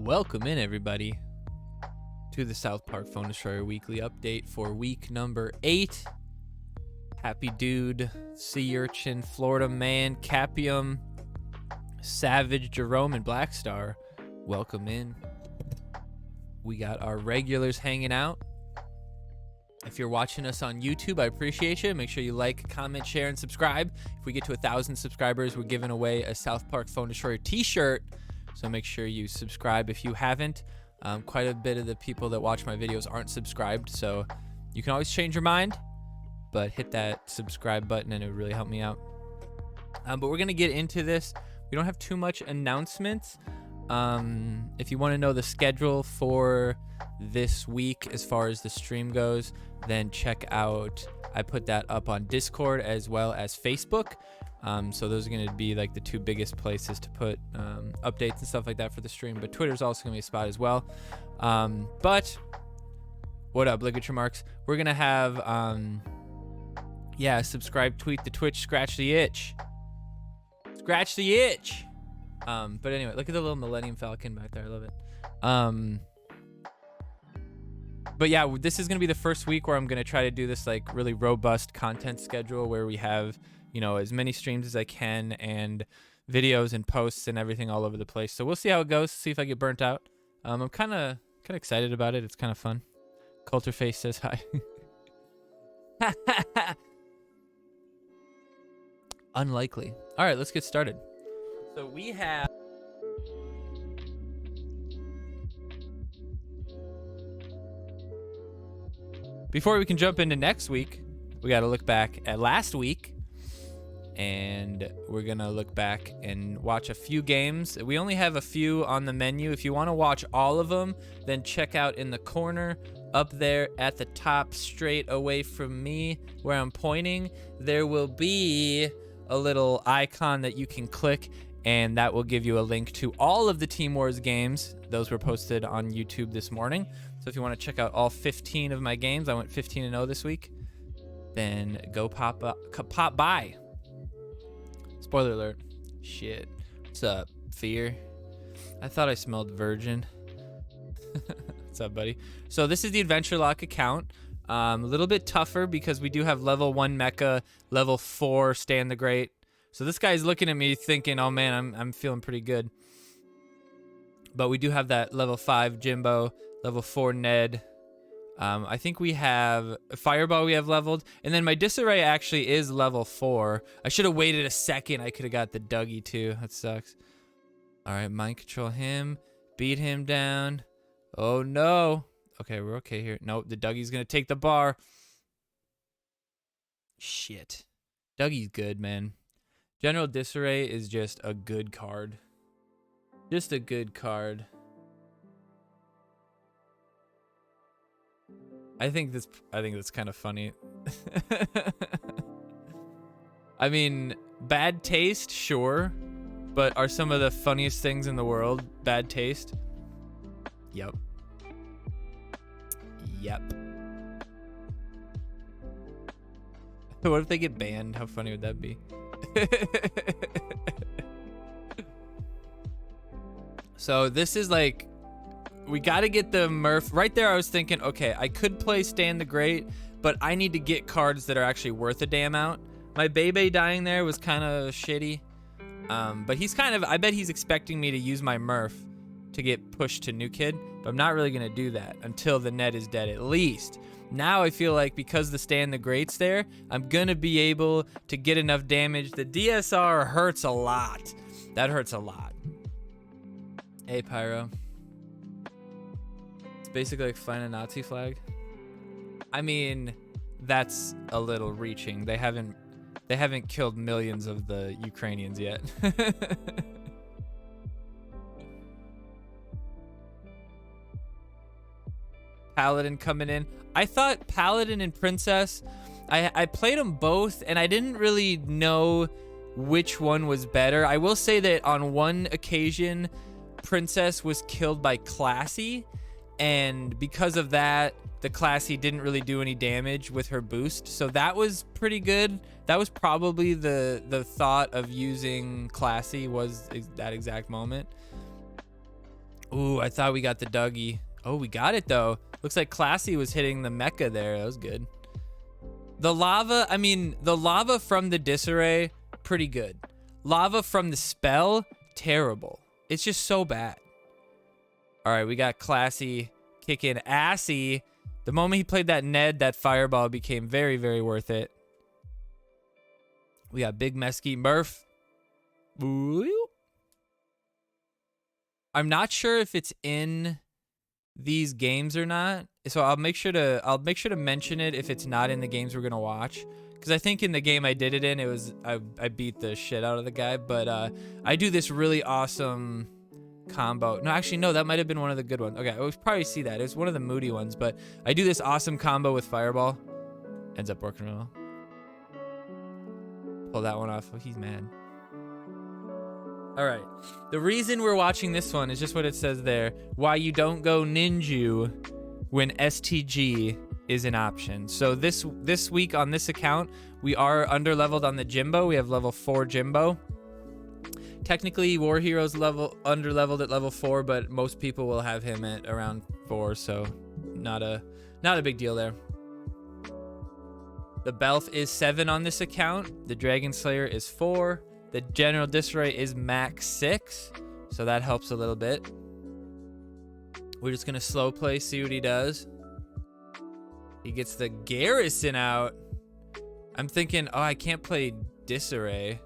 Welcome in, everybody, to the South Park Phone Destroyer Weekly Update for week number 8. Happy Dude, Sea Urchin, Florida Man, Capium, Savage, Jerome, and Blackstar. Welcome in. We got our regulars hanging out. If you're watching us on YouTube, I appreciate you. Make sure you like, comment, share, and subscribe. If we get to 1,000 subscribers, we're giving away a South Park Phone Destroyer t-shirt. So make sure you subscribe if you haven't. Quite a bit of the people that watch my videos aren't subscribed, so you can always change your mind, but hit that subscribe button and it would really help me out. But we're going to get into this. We don't have too much announcements. If you want to know the schedule for this week as far as the stream goes, then check out, I put that up on Discord as well as Facebook. So those are going to be like the two biggest places to put updates and stuff like that for the stream. But Twitter's also going to be a spot as well. But what up, Ligature Marks? We're going to have, subscribe, tweet the Twitch, scratch the itch. Scratch the itch. But anyway, look at the little Millennium Falcon back there. I love it. But yeah, this is going to be the first week where I'm going to try to do this like really robust content schedule where we have, you know, as many streams as I can and videos and posts and everything all over the place. So we'll see how it goes, see if I get burnt out. I'm kind of excited about it. It's kind of fun. Coulterface says hi. Unlikely. All right, let's get started. So we have... Before we can jump into next week, we got to look back at last week. And we're going to look back and watch a few games. We only have a few on the menu. If you want to watch all of them, then check out in the corner up there at the top, straight away from me where I'm pointing. There will be a little icon that you can click, and that will give you a link to all of the Team Wars games. Those were posted on YouTube this morning. So if you want to check out all 15 of my games, I went 15-0 this week, then go pop by. Spoiler alert. Shit. What's up, Fear? I thought I smelled virgin. What's up, buddy? So this is the Adventure Lock account. A little bit tougher because we do have level 1 mecha, level 4 Stan the Great. So this guy's looking at me thinking, oh man, I'm feeling pretty good. But we do have that level 5 Jimbo, level 4 Ned. I think we have Fireball we have leveled. And then my Disarray actually is level 4. I should have waited a second. I could have got the Dougie too. That sucks. All right, mind control him. Beat him down. Oh no. Okay, we're okay here. Nope, the Dougie's going to take the bar. Shit. Dougie's good, man. General Disarray is just a good card. Just a good card. I think that's kind of funny. I mean, bad taste, sure, but are some of the funniest things in the world bad taste? Yep. Yep. What if they get banned? How funny would that be? So this is like, we got to get the Murph. Right there I was thinking, okay, I could play Stan the Great, but I need to get cards that are actually worth a damn out. My Bebe dying there was kind of shitty. But he's kind of, I bet he's expecting me to use my Murph to get pushed to New Kid, but I'm not really going to do that until the net is dead at least. Now I feel like because the Stan the Great's there, I'm going to be able to get enough damage. The DSR hurts a lot. That hurts a lot. Hey, Pyro. It's basically like flying a Nazi flag. I mean, that's a little reaching. They haven't killed millions of the Ukrainians yet. Paladin coming in. I thought Paladin and Princess, I played them both and I didn't really know which one was better. I will say that on one occasion, Princess was killed by Classy, and because of that, the Classy didn't really do any damage with her boost, so that was pretty good. That was probably the thought of using Classy was that exact moment. Ooh, I thought we got the Dougie. Oh, we got it though. Looks like Classy was hitting the mecha there. That was good. The lava, I mean, the lava from the disarray, pretty good. Lava from the spell, terrible. It's just so bad. All right, we got Classy kicking assy. The moment he played that Ned, that fireball became very, very worth it. We got Big Mesquite Murph. Ooh. I'm not sure if it's in these games or not, so I'll make sure to mention it if it's not in the games we're gonna watch, because I think in the game I did it in, it was I beat the shit out of the guy, but I do this really awesome combo. No, actually no, that might have been one of the good ones. Okay, I would probably see that. It was one of the moody ones, but I do this awesome combo with fireball. Ends up working well. Pull that one off. Oh, he's mad. All right. The reason we're watching this one is just what it says there. Why you don't go ninju when STG is an option. So this week on this account, we are underleveled on the Jimbo. We have level 4 Jimbo. Technically, War Hero's underleveled at level 4, but most people will have him at around 4, so not a big deal there. The Belf is 7 on this account. The Dragon Slayer is 4. The General Disarray is max 6, so that helps a little bit. We're just gonna slow play, see what he does. He gets the Garrison out. I'm thinking, oh, I can't play Disarray.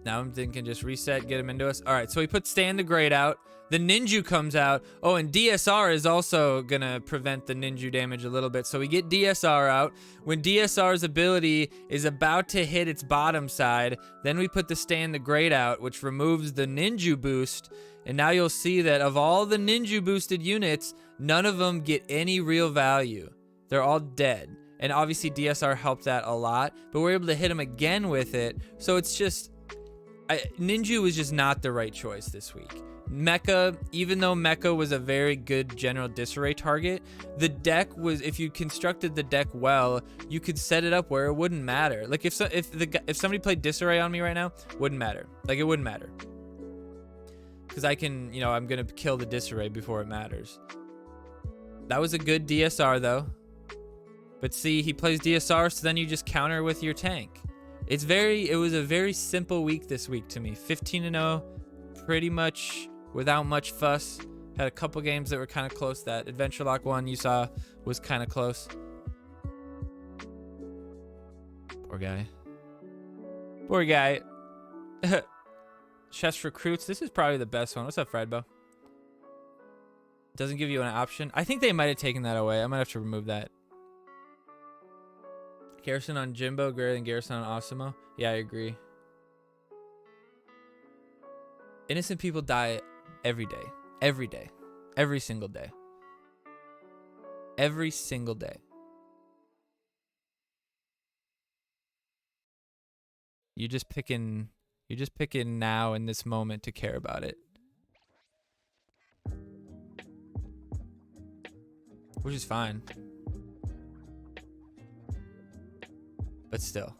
Now I'm thinking just reset, get him into us. All right, so he puts Stand the Great out. The Ninju comes out. Oh, and DSR is also gonna prevent the Ninju damage a little bit. So we get DSR out. When DSR's ability is about to hit its bottom side, then we put the Stand the Great out, which removes the Ninju boost. And now you'll see that of all the Ninju boosted units, none of them get any real value. They're all dead. And obviously DSR helped that a lot, but we're able to hit him again with it. So it's just, Ninju was just not the right choice this week. Mecha, even though Mecha was a very good general disarray target, the deck was, if you constructed the deck well, you could set it up where it wouldn't matter. Like if somebody played disarray on me right now, wouldn't matter. Like it wouldn't matter. Because I can, you know, I'm gonna kill the disarray before it matters. That was a good DSR though. But see, he plays DSR, so then you just counter with your tank. It was a very simple week this week to me. 15-0, pretty much without much fuss. Had a couple games that were kind of close. That Adventure Lock one you saw was kind of close. Poor guy. Poor guy. Chess Recruits. This is probably the best one. What's up, Fredbo? Doesn't give you an option. I think they might have taken that away. I might have to remove that. Garrison on Jimbo, greater than Garrison on Osimo. Yeah, I agree. Innocent people die every day. Every day. Every single day. Every single day. You're just picking now in this moment to care about it. Which is fine. But still.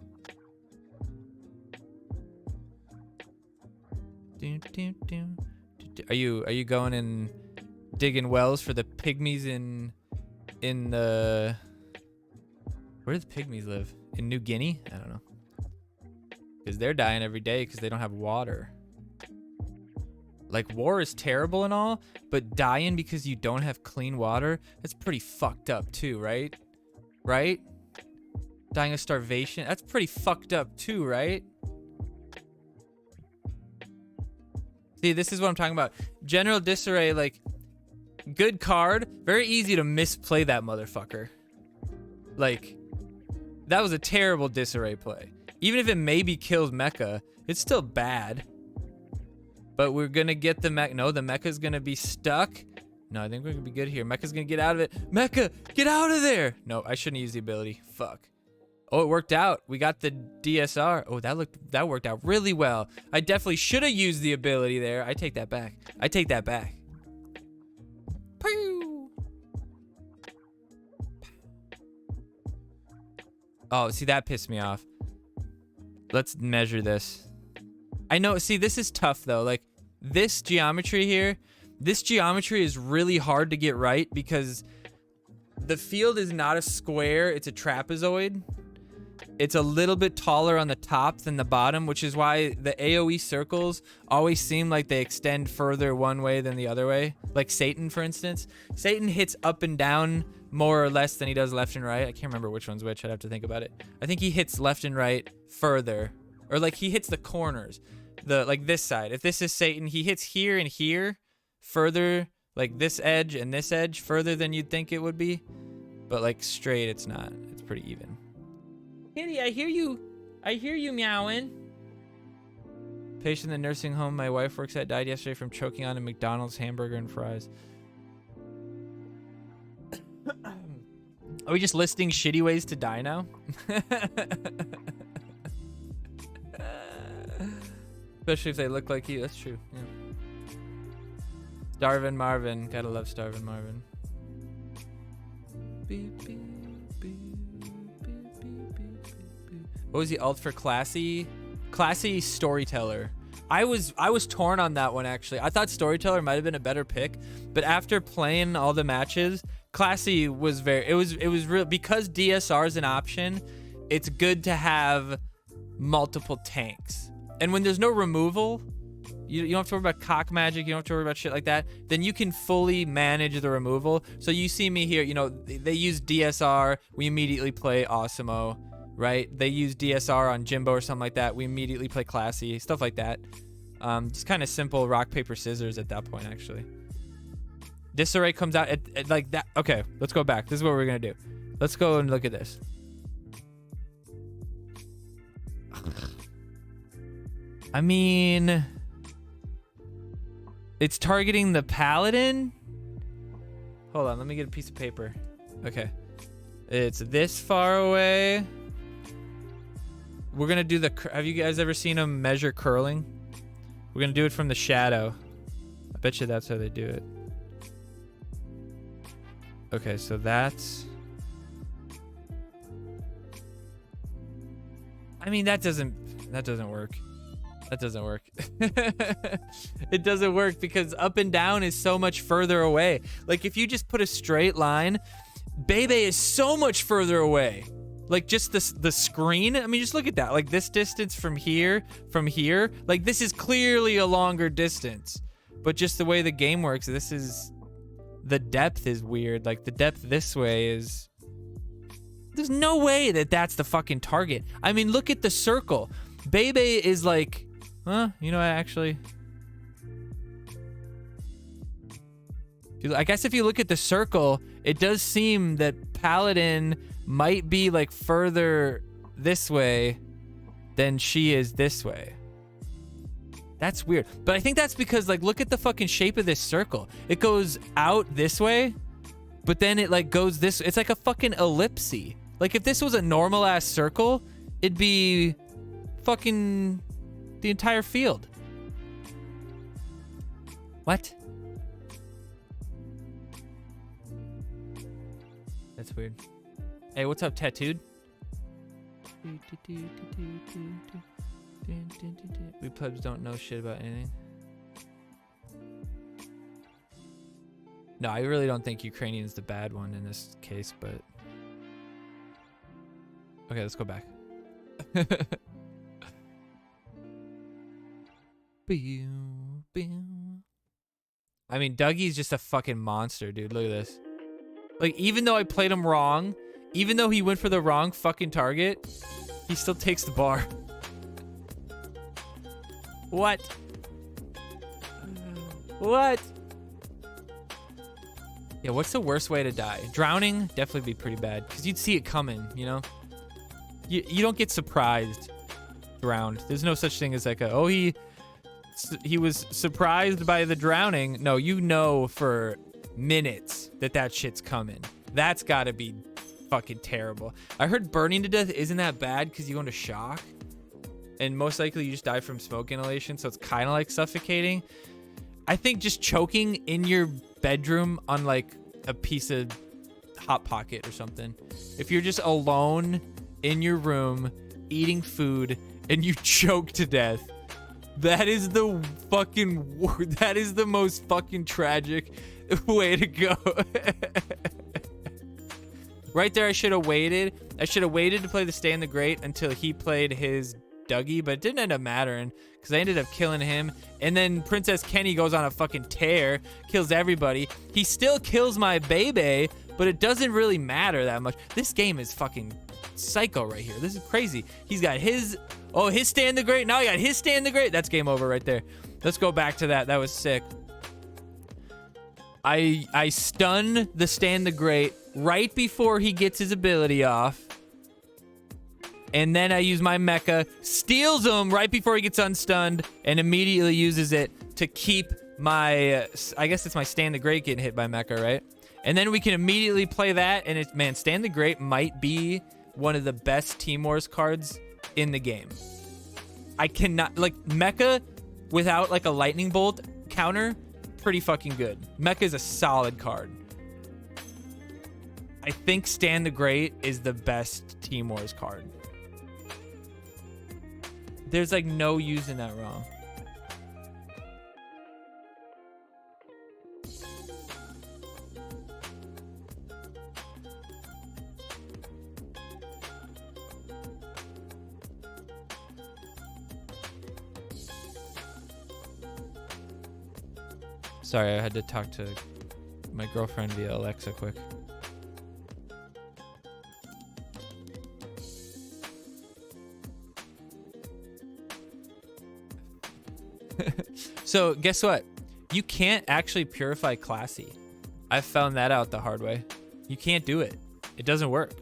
Are you going and digging wells for the pygmies in the, where do the pygmies live? In New Guinea? I don't know. Because they're dying every day because they don't have water. Like, war is terrible and all, but dying because you don't have clean water, that's pretty fucked up too, right? Right? Dying of starvation, that's pretty fucked up too, right? See, this is what I'm talking about. General Disarray, like, good card, very easy to misplay that motherfucker. Like, that was a terrible Disarray play. Even if it maybe kills Mecha, it's still bad. But we're gonna get the Mecha. No, the Mecha's gonna be stuck. No, I think we're gonna be good here. Mecha's gonna get out of it. Mecha, get out of there! No, I shouldn't use the ability. Fuck. Oh, it worked out. We got the DSR. Oh, that worked out really well. I definitely should have used the ability there. I take that back. I take that back. Pew! Oh, see, that pissed me off. Let's measure this. I know, see, this is tough though. Like, this geometry here, this geometry is really hard to get right because the field is not a square, it's a trapezoid. It's a little bit taller on the top than the bottom, which is why the AoE circles always seem like they extend further one way than the other way. Like Satan, for instance. Satan hits up and down more or less than he does left and right. I can't remember which one's which. I'd have to think about it. I think he hits left and right further. Or like he hits the corners. Like this side. If this is Satan, he hits here and here further. Like this edge and this edge further than you'd think it would be. But like straight, it's not. It's pretty even. Kitty, I hear you. I hear you meowing. Patient in the nursing home my wife works at died yesterday from choking on a McDonald's hamburger and fries. Are we just listing shitty ways to die now? Especially if they look like you. That's true. Yeah. Starvin' Marvin. Gotta love Starvin' Marvin. Beep, beep, beep. What was the alt for classy? Classy storyteller. I was torn on that one actually. I thought storyteller might have been a better pick, but after playing all the matches, classy was it was real because DSR is an option. It's good to have multiple tanks, and when there's no removal, you don't have to worry about cock magic. You don't have to worry about shit like that. Then you can fully manage the removal. So you see me here. You know they use DSR. We immediately play Awesemo. Right? They use DSR on Jimbo or something like that. We immediately play classy, stuff like that. Just kind of simple rock, paper, scissors at that point, actually. Disarray comes out at like that. Okay, let's go back. This is what we're going to do. Let's go and look at this. I mean, it's targeting the paladin. Hold on, let me get a piece of paper. Okay. It's this far away. We're gonna do the. Have you guys ever seen them measure curling? We're gonna do it from the shadow. I bet you that's how they do it. Okay, so that's. I mean, that doesn't work. That doesn't work. It doesn't work because up and down is so much further away. Like if you just put a straight line, Bebe is so much further away. Like just the screen. I mean, just look at that. Like this distance from here, like this is clearly a longer distance. But just the way the game works, the depth is weird. Like the depth this way is, there's no way that that's the fucking target. I mean, look at the circle. Bebe is like, you know, I guess if you look at the circle, it does seem that Paladin might be like further this way than she is this way. That's weird. But I think that's because like look at the fucking shape of this circle. It goes out this way, but then it like goes this. It's like a fucking ellipse. Like if this was a normal ass circle, it'd be fucking the entire field. What? That's weird. Hey, what's up, Tattooed? We plebs don't know shit about anything. No, I really don't think Ukrainian's the bad one in this case, but... Okay, let's go back. I mean, Dougie's just a fucking monster, dude. Look at this. Like, even though I played him wrong, even though he went for the wrong fucking target, he still takes the bar. What? What? Yeah, what's the worst way to die? Drowning? Definitely be pretty bad, because you'd see it coming, you know? You don't get surprised drowned. There's no such thing as like a, oh, he was surprised by the drowning. No, you know for minutes that shit's coming. That's gotta be fucking terrible. I heard burning to death isn't that bad because you go into shock, and most likely you just die from smoke inhalation, so it's kind of like suffocating. I think just choking in your bedroom on like a piece of Hot Pocket or something. If you're just alone in your room eating food and you choke to death, That is the most fucking tragic way to go. Right there, I should have waited. I should have waited to play the Stan the Great until he played his Dougie, but it didn't end up mattering because I ended up killing him. And then Princess Kenny goes on a fucking tear, kills everybody. He still kills my baby, but it doesn't really matter that much. This game is fucking psycho right here. This is crazy. He's got his Stan the Great. Now he got his Stan the Great. That's game over right there. Let's go back to that. That was sick. I stun the Stan the Great right before he gets his ability off. And then I use my mecha, steals him right before he gets unstunned, and immediately uses it to keep my, I guess it's my Stan the Great getting hit by mecha, right? And then we can immediately play that, and it's, man, Stan the Great might be one of the best Team Wars cards in the game. I cannot, like, mecha without, like, a lightning bolt counter, pretty fucking good. Mecha is a solid card. I think Stan the Great is the best Team Wars card. There's like no using that wrong. Sorry, I had to talk to my girlfriend via Alexa quick. So guess what? You can't actually purify Classy. I found that out the hard way. You can't do it. It doesn't work.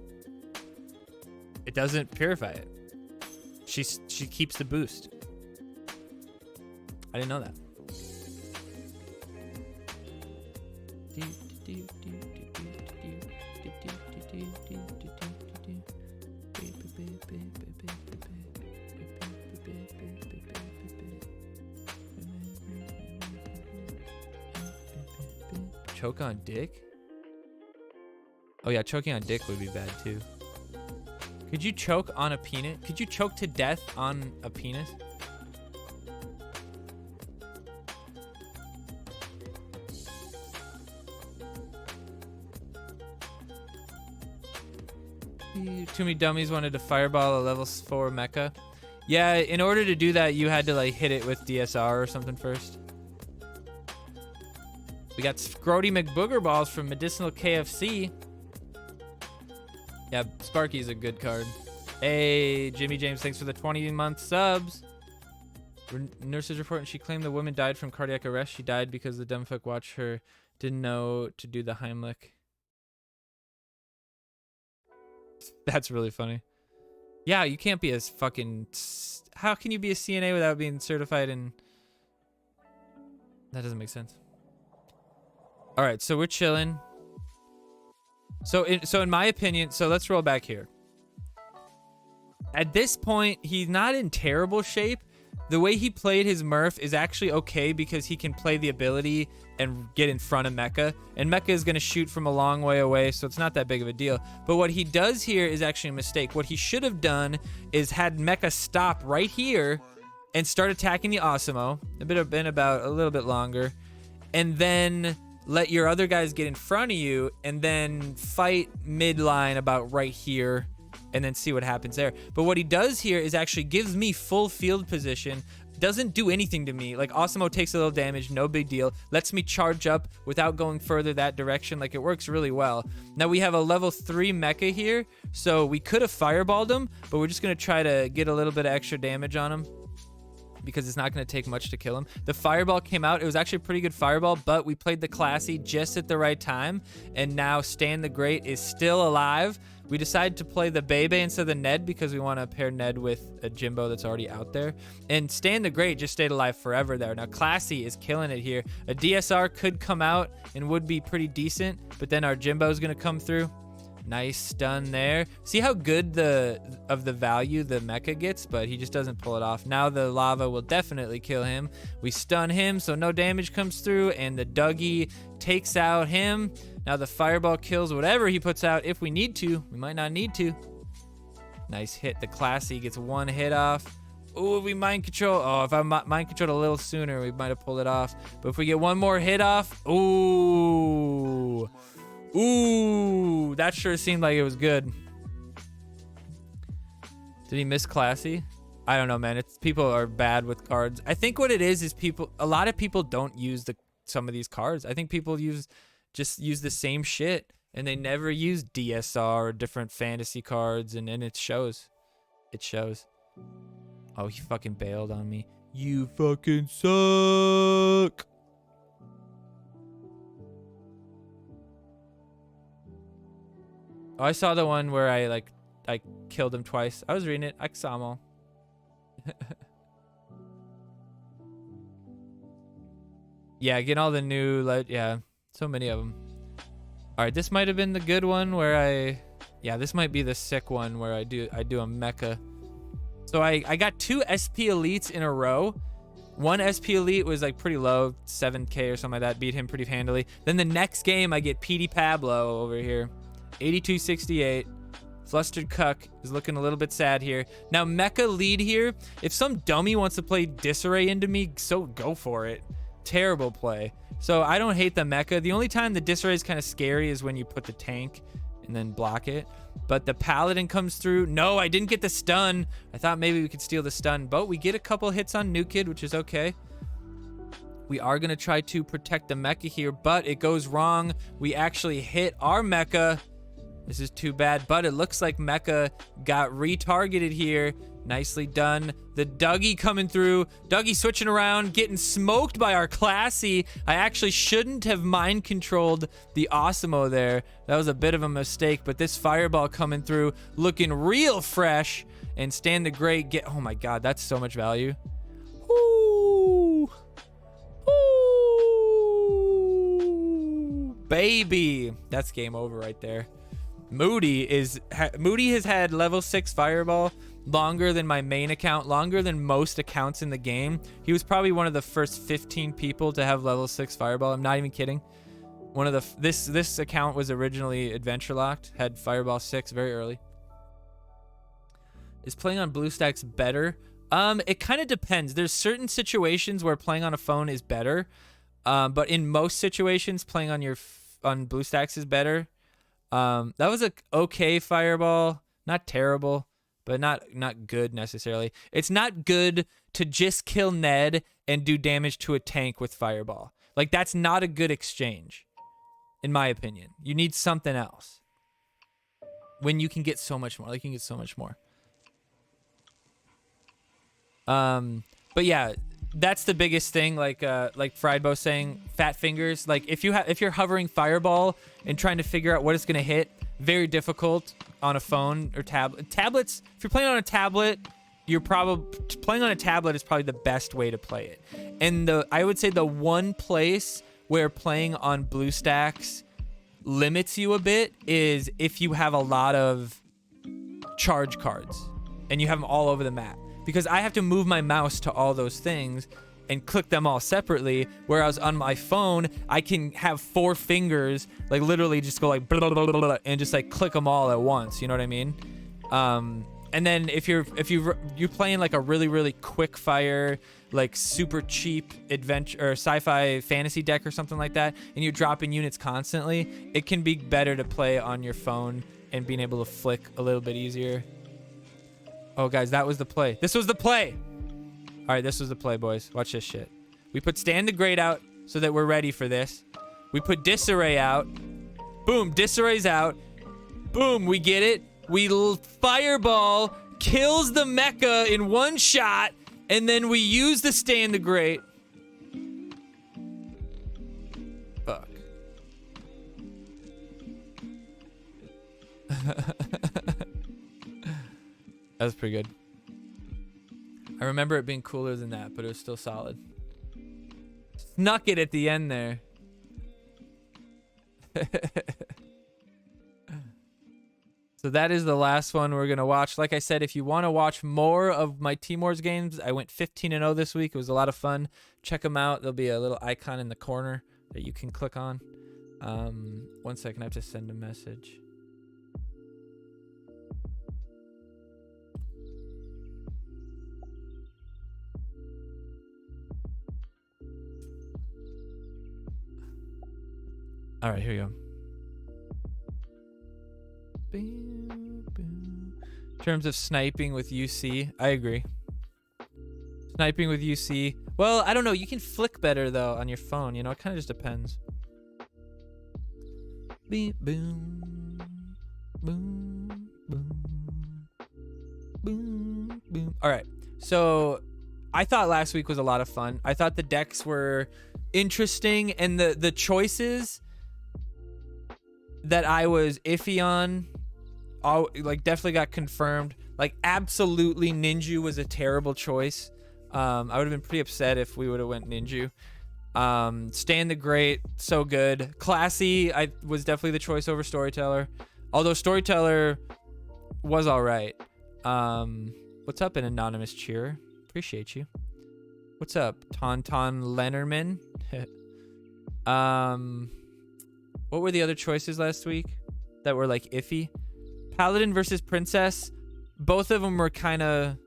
It doesn't purify it. She keeps the boost. I didn't know that. Choke on dick? Oh yeah, choking on dick would be bad too. Could you choke on a penis? Could you choke to death on a penis? Too many dummies wanted to fireball a level 4 mecha. Yeah, in order to do that, you had to like hit it with DSR or something first. We got Scrody McBooger Balls from Medicinal KFC. Yeah, Sparky's a good card. Hey, Jimmy James, thanks for the 20-month subs. Nurses reporting she claimed the woman died from cardiac arrest. She died because the dumb fuck watched her. Didn't know to do the Heimlich. That's really funny. Yeah, you can't be a fucking... How can you be a CNA without being certified in... That doesn't make sense. All right, so we're chilling. So in my opinion, so let's roll back here. At this point, he's not in terrible shape. The way he played his Murph is actually okay because he can play the ability and get in front of Mecha. And Mecha is going to shoot from a long way away, so it's not that big of a deal. But what he does here is actually a mistake. What he should have done is had Mecha stop right here and start attacking the Osimo. It would have been about a little bit longer. And then let your other guys get in front of you and then fight midline about right here and then see what happens there. But what he does here is actually gives me full field position, doesn't do anything to me. Like Osimo takes a little damage, no big deal. Lets me charge up without going further that direction. Like it works really well. Now we have a level 3 mecha here, so we could have fireballed him, but we're just gonna try to get a little bit of extra damage on him because it's not going to take much to kill him. The fireball came out. It was actually a pretty good fireball, but we played the Classy just at the right time, and now Stan the Great is still alive. We decided to play the Bebe instead of the Ned because we want to pair Ned with a Jimbo that's already out there. And Stan the Great just stayed alive forever there. Now Classy is killing it here. A DSR could come out and would be pretty decent, but then our Jimbo is going to come through. Nice stun there. See how good of the value the mecha gets, but he just doesn't pull it off. Now the lava will definitely kill him. We stun him, so no damage comes through, and the Dougie takes out him. Now the fireball kills whatever he puts out if we need to. We might not need to. Nice hit. The Classy gets one hit off. Ooh, we mind control. Oh, if I mind controlled a little sooner, we might have pulled it off. But if we get one more hit off, ooh. Ooh, that sure seemed like it was good. Did he miss Classy? I don't know, man. It's people are bad with cards. I think what it is a lot of people don't use some of these cards. I think people just use the same shit and they never use DSR or different fantasy cards, and it shows. It shows. Oh, he fucking bailed on me. You fucking suck. Oh, I saw the one where I killed him twice. I was reading it. I saw them all. Yeah, getting all the new, yeah, so many of them. All right, this might have been the good one where yeah, this might be the sick one where I do a mecha. So I got 2 SP elites in a row. One SP elite was like pretty low, 7K or something like that. Beat him pretty handily. Then the next game I get PD Pablo over here, 8268. Flustered Cuck is looking a little bit sad here. Now mecha lead here. If some dummy wants to play Disarray into me, so go for it. Terrible play. So I don't hate the mecha. The only time the Disarray is kind of scary is when you put the tank and then block it. But the Paladin comes through. No, I didn't get the stun. I thought maybe we could steal the stun, but we get a couple hits on New Kid, which is okay. We are going to try to protect the mecha here, but it goes wrong. We actually hit our mecha. This is too bad, but it looks like mecha got retargeted here. Nicely done. The Dougie coming through. Dougie switching around, getting smoked by our Classy. I actually shouldn't have mind controlled the Osimo there. That was a bit of a mistake, but this Fireball coming through, looking real fresh. And Stan the Great oh my God, that's so much value. Ooh. Ooh. Baby. That's game over right there. Moody has had level 6 Fireball longer than my main account, longer than most accounts in the game. He was probably one of the first 15 people to have level 6 Fireball. I'm not even kidding. One of this account was originally adventure locked, had Fireball 6 very early. Is playing on BlueStacks better? It kind of depends. There's certain situations where playing on a phone is better, but in most situations playing on BlueStacks is better. That was a okay Fireball, not terrible, but not good necessarily. It's not good to just kill Ned and do damage to a tank with Fireball. Like, that's not a good exchange, in my opinion. You need something else when you can get so much more. Like, you can get so much more. But yeah, that's the biggest thing. Like Friedbo saying, fat fingers. Like, if you're hovering Fireball and trying to figure out what it's gonna hit, very difficult on a phone or tablets. If you're playing on a tablet, playing on a tablet is probably the best way to play it. And I would say the one place where playing on BlueStacks limits you a bit is if you have a lot of charge cards and you have them all over the map. Because I have to move my mouse to all those things and click them all separately, whereas on my phone, I can have 4 fingers, like literally just go like blah, blah, blah, blah, blah, and just like click them all at once, you know what I mean? And then if you're playing like a really quick fire, like super cheap adventure or sci-fi fantasy deck or something like that, and you're dropping units constantly, it can be better to play on your phone and being able to flick a little bit easier. Oh, guys, that was the play. This was the play. All right, this was the play, boys. Watch this shit. We put Stan the Great out so that we're ready for this. We put Disarray out. Boom, Disarray's out. Boom, we get it. We Fireball kills the mecha in one shot, and then we use the Stan the Great. Fuck. That was pretty good. I remember it being cooler than that, but it was still solid. Snuck it at the end there. So that is the last one we're going to watch. Like I said, if you want to watch more of my Team Wars games, I went 15-0 this week. It was a lot of fun. Check them out. There'll be a little icon in the corner that you can click on. 1 second, I have to send a message. All right, here we go. In terms of sniping with UC, I agree. Sniping with UC. Well, I don't know. You can flick better, though, on your phone. You know, it kind of just depends. Beep, boom. Boom, boom. Boom, boom. All right. So I thought last week was a lot of fun. I thought the decks were interesting, and the choices that I was iffy on, like, definitely got confirmed. Like, absolutely Ninja was a terrible choice. I would have been pretty upset if we would have went Ninja. Stan the Great, so good. Classy, I was definitely the choice over Storyteller. Although Storyteller was all right. What's up, an anonymous cheerer? Appreciate you. What's up, Tauntaun Lenormand? What were the other choices last week that were like iffy? Paladin versus Princess. Both of them were kind of,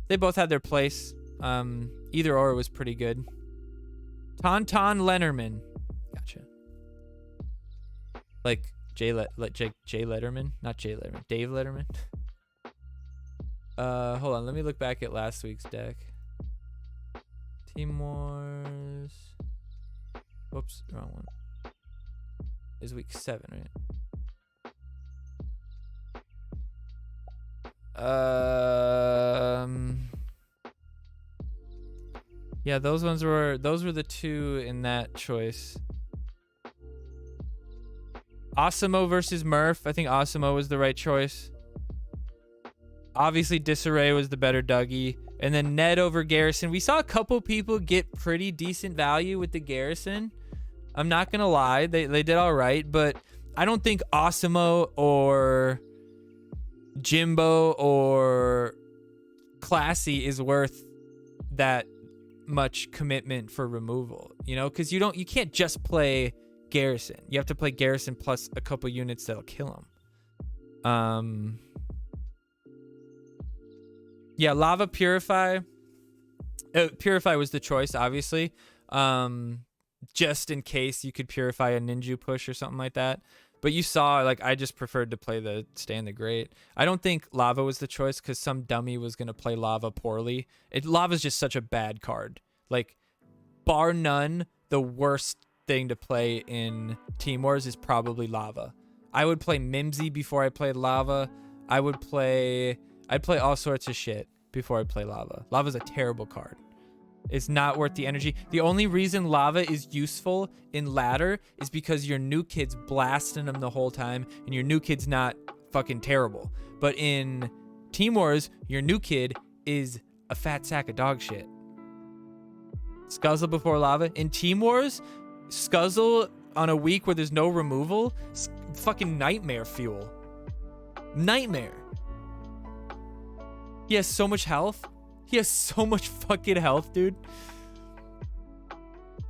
they both had their place. Either or was pretty good. Tauntaun Lenormand. Gotcha. Like Jay Letterman, not Jay Letterman, Dave Letterman. Hold on, let me look back at last week's deck. Team Wars. Whoops, wrong one. Is week 7, right? Yeah, those were the two in that choice. Osimo versus Murph. I think Osimo was the right choice. Obviously, Disarray was the better Dougie. And then Ned over Garrison. We saw a couple people get pretty decent value with the Garrison. I'm not going to lie. They did all right. But I don't think Osimo or Jimbo or Classy is worth that much commitment for removal. You know, because you can't just play Garrison. You have to play Garrison plus a couple units that'll kill him. Yeah, Lava Purify. Purify was the choice, obviously. Just in case you could purify a Ninja push or something like that. But you saw, like, I just preferred to play the Stan the Great. I don't think Lava was the choice because some dummy was going to play Lava poorly. Lava's just such a bad card. Like, bar none, the worst thing to play in Team Wars is probably Lava. I would play Mimsy before I played Lava. I'd play all sorts of shit before I play Lava. Lava's a terrible card. It's not worth the energy. The only reason Lava is useful in ladder is because your new kid's blasting them the whole time and your new kid's not fucking terrible. But in Team Wars, your new kid is a fat sack of dog shit. Scuzzle before Lava. In Team Wars, Scuzzle on a week where there's no removal, fucking nightmare fuel. Nightmare. He has so much health. He has so much fucking health, dude.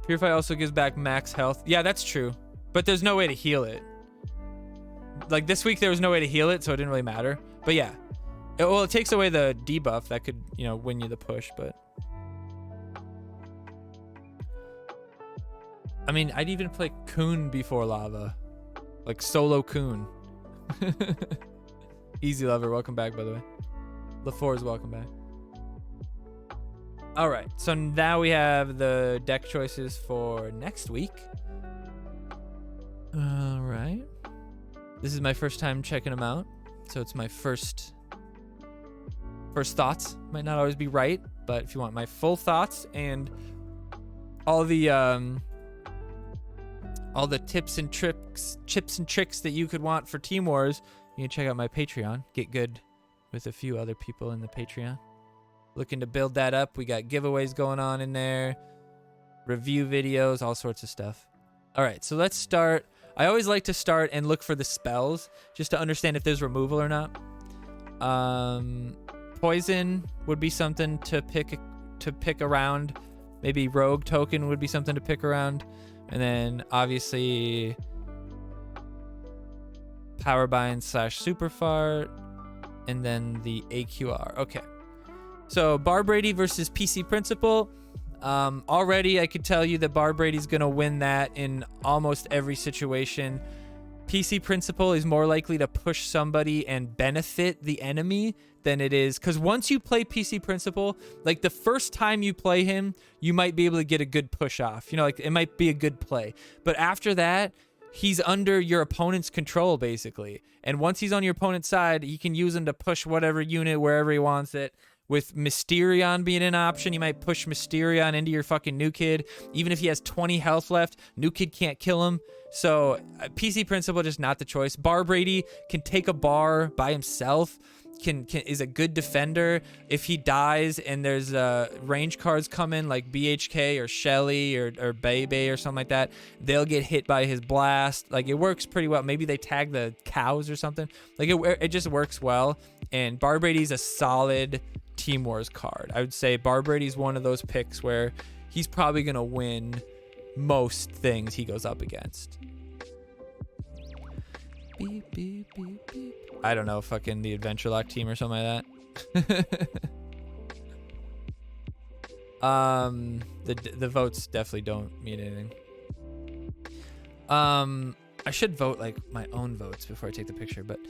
Purify also gives back max health. Yeah, that's true. But there's no way to heal it. Like, this week there was no way to heal it, so it didn't really matter. But yeah. It takes away the debuff that could, win you the push, but... I mean, I'd even play Coon before Lava. Like, solo Coon. Easy Lover, welcome back, by the way. LaFours, welcome back. All right, so now we have the deck choices for next week. All right. This is my first time checking them out, so it's my first thoughts. Might not always be right, but if you want my full thoughts and all the tips and tricks that you could want for Team Wars, you can check out my Patreon. Get good with a few other people in the Patreon. Looking to build that up. We got giveaways going on in there, review videos, all sorts of stuff. All right, so let's start. I always like to start and look for the spells just to understand if there's removal or not. Poison would be something to pick around. Maybe Rogue Token would be something to pick around. And then obviously Powerbind / Superfart. And then the AQR. Okay. So Bar Brady versus PC Principal. Already, I could tell you that Bar Brady's going to win that in almost every situation. PC Principal is more likely to push somebody and benefit the enemy than it is. Because once you play PC Principal, like the first time you play him, you might be able to get a good push off. You know, like it might be a good play. But after that, he's under your opponent's control, basically. And once he's on your opponent's side, he can use him to push whatever unit wherever he wants it. With Mysterion being an option, you might push Mysterion into your fucking New Kid. Even if he has 20 health left, New Kid can't kill him. So PC Principal just not the choice. Bar Brady can take a bar by himself. Is a good defender. If he dies and there's range cards coming like BHK or Shelly or Bebe or something like that, they'll get hit by his blast. Like it works pretty well. Maybe they tag the cows or something. Like it just works well. And Bar Brady's a solid Team Wars card. I would say Bar Brady's one of those picks where he's probably gonna win most things he goes up against. Beep, beep, beep, beep. I don't know, fucking the Adventure Lock team or something like that. The votes definitely don't mean anything. I should vote like my own votes before I take the picture, but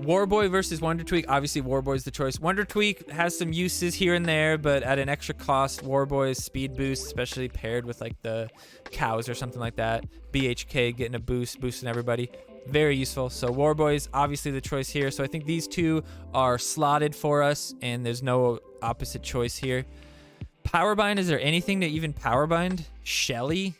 Warboy versus Wonder Tweek. Obviously, Warboy's the choice. Wonder Tweek has some uses here and there, but at an extra cost. Warboy's speed boost, especially paired with like the cows or something like that. BHK getting a boost, boosting everybody. Very useful. So Warboy's obviously the choice here. So I think these two are slotted for us, and there's no opposite choice here. Powerbind, is there anything to even powerbind? Shelly?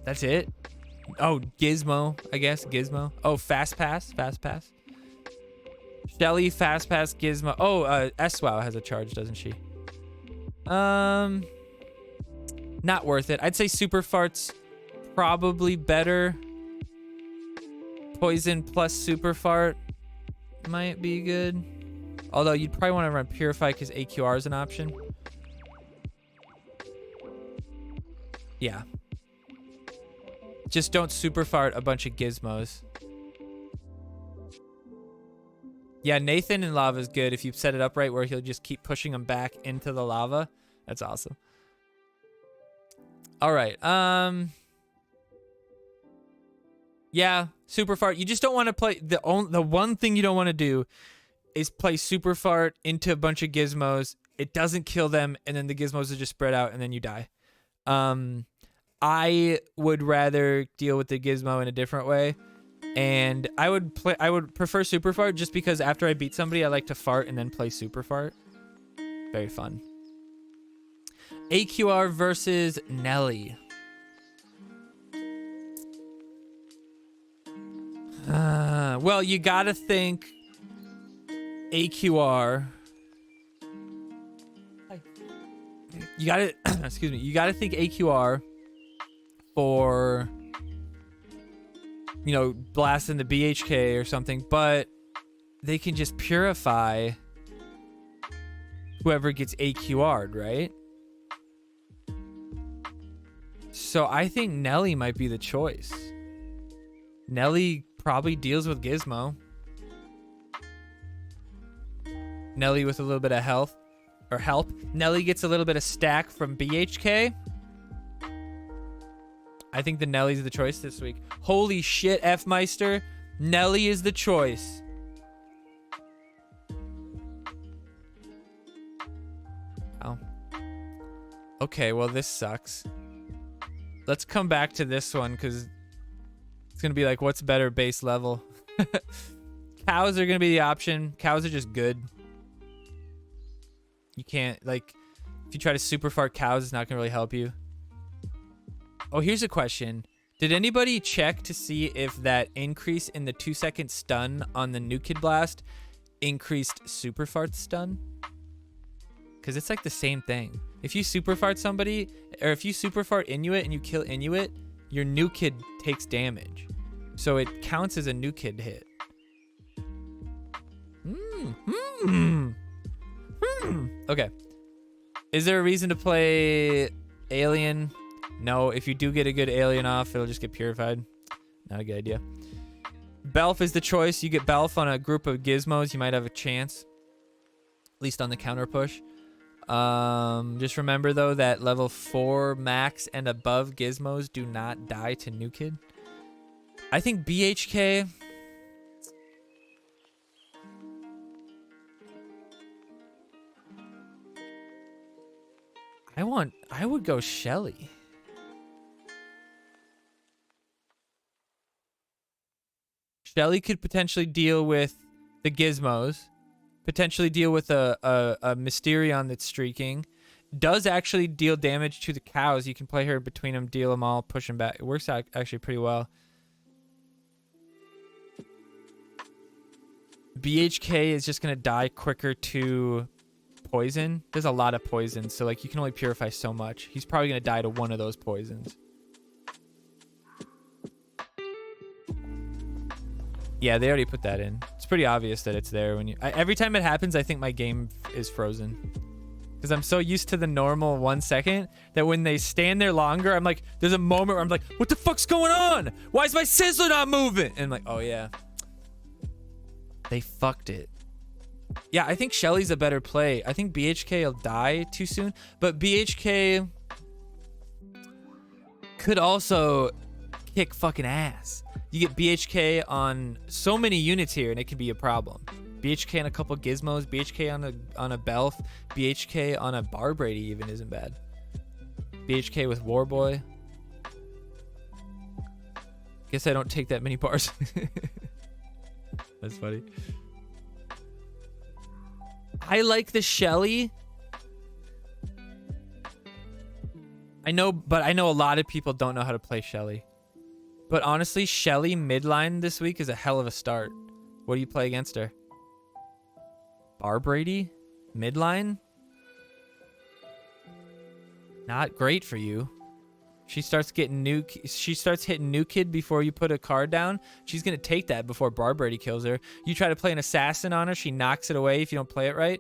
That's it? Oh, Gizmo, I guess. Gizmo. Oh, Fast Pass. Fast Pass. Shelly, Fast Pass, Gizmo. Oh, SWOW has a charge, doesn't she? Not worth it. I'd say Super Fart's probably better. Poison plus Super Fart might be good. Although you'd probably want to run Purify because AQR is an option. Yeah. Just don't Super Fart a bunch of gizmos. Yeah, Nathan in lava is good if you set it up right where he'll just keep pushing them back into the lava. That's awesome. All right. Yeah, Super Fart. You just don't want to play the one thing you don't want to do is play Super Fart into a bunch of gizmos. It doesn't kill them, and then the gizmos are just spread out, and then you die. I would rather deal with the gizmo in a different way, and I would prefer Super Fart just because after I beat somebody, I like to fart and then play Super Fart. Very fun. AQR versus Nelly. Well, you gotta think AQR. You gotta excuse me. You gotta think AQR for, you know, blasting the BHK or something, but they can just purify whoever gets AQR'd, right? So I think Nelly might be the choice. Nelly probably deals with Gizmo. Nelly with a little bit of health or help. Nelly gets a little bit of stack from BHK. I think the Nelly's the choice this week. Holy shit, F-Meister. Nelly is the choice. Oh. Okay, well, this sucks. Let's come back to this one because it's going to be like, what's better base level? Cows are going to be the option. Cows are just good. You can't, like, if you try to super fart cows, it's not going to really help you. Oh, here's a question. Did anybody check to see if that increase in the 2-second stun on the New Kid Blast increased super fart stun? Because it's like the same thing. If you super fart somebody, or if you super fart Inuit and you kill Inuit, your New Kid takes damage. So it counts as a New Kid hit. Okay. Is there a reason to play Alien? No, if you do get a good alien off, it'll just get purified. Not a good idea. Belf is the choice. You get Belf on a group of gizmos, you might have a chance. At least on the counter push. Just remember though that level 4 max and above gizmos do not die to New Kid. I think BHK. I would go Shelly. Shelly could potentially deal with the gizmos. Potentially deal with a Mysterion that's streaking. Does actually deal damage to the cows. You can play her between them, deal them all, push them back. It works out actually pretty well. BHK is just going to die quicker to poison. There's a lot of poisons, so like you can only purify so much. He's probably going to die to one of those poisons. Yeah, they already put that in. It's pretty obvious that it's there when you... every time it happens, I think my game is frozen. Because I'm so used to the normal 1 second that when they stand there longer, I'm like... There's a moment where I'm like, what the fuck's going on? Why is my Sizzler not moving? And I'm like, oh yeah. They fucked it. Yeah, I think Shelly's a better play. I think BHK will die too soon. But BHK... could also kick fucking ass. You get BHK on so many units here, and it could be a problem. BHK on a couple gizmos, BHK on a Belf, BHK on a Barbrady even isn't bad. BHK with Warboy. Guess I don't take that many bars. That's funny. I like the Shelly. I know a lot of people don't know how to play Shelly. But honestly, Shelly midline this week is a hell of a start. What do you play against her? Barbrady? Midline? Not great for you. She starts hitting New Kid before you put a card down. She's gonna take that before Barbrady kills her. You try to play an assassin on her, she knocks it away if you don't play it right.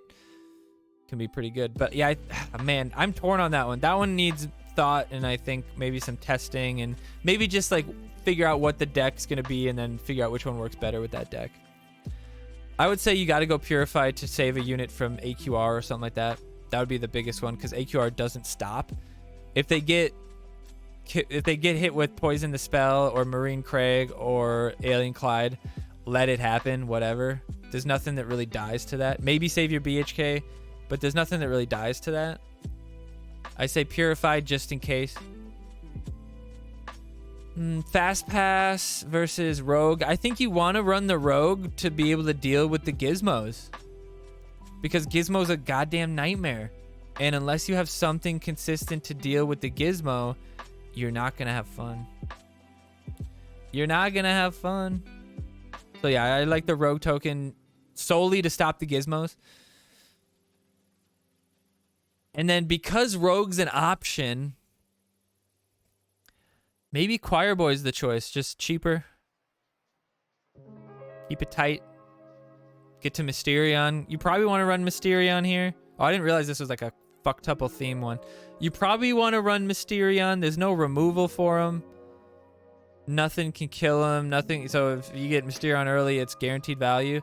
Can be pretty good. But yeah, man, I'm torn on that one. That one needs thought, and I think maybe some testing, and maybe just like figure out what the deck's gonna be, and then figure out which one works better with that deck. I would say you got to go Purified to save a unit from AQR or something like that. That would be the biggest one, because AQR doesn't stop. If they get hit with Poison the Spell or Marine Craig or Alien Clyde, let it happen, whatever. There's nothing that really dies to that. Maybe save your BHK, but there's nothing that really dies to that. I say Purified just in case. Fast Pass versus Rogue. I think you want to run the Rogue to be able to deal with the gizmos. Because Gizmo's a goddamn nightmare. And unless you have something consistent to deal with the gizmo, you're not going to have fun. You're not going to have fun. So yeah, I like the Rogue token solely to stop the gizmos. And then because Rogue's an option, maybe Choir Boy's the choice. Just cheaper. Keep it tight. Get to Mysterion. You probably want to run Mysterion here. Oh, I didn't realize this was like a fucktuple theme one. You probably want to run Mysterion. There's no removal for him. Nothing can kill him. Nothing. So if you get Mysterion early, it's guaranteed value.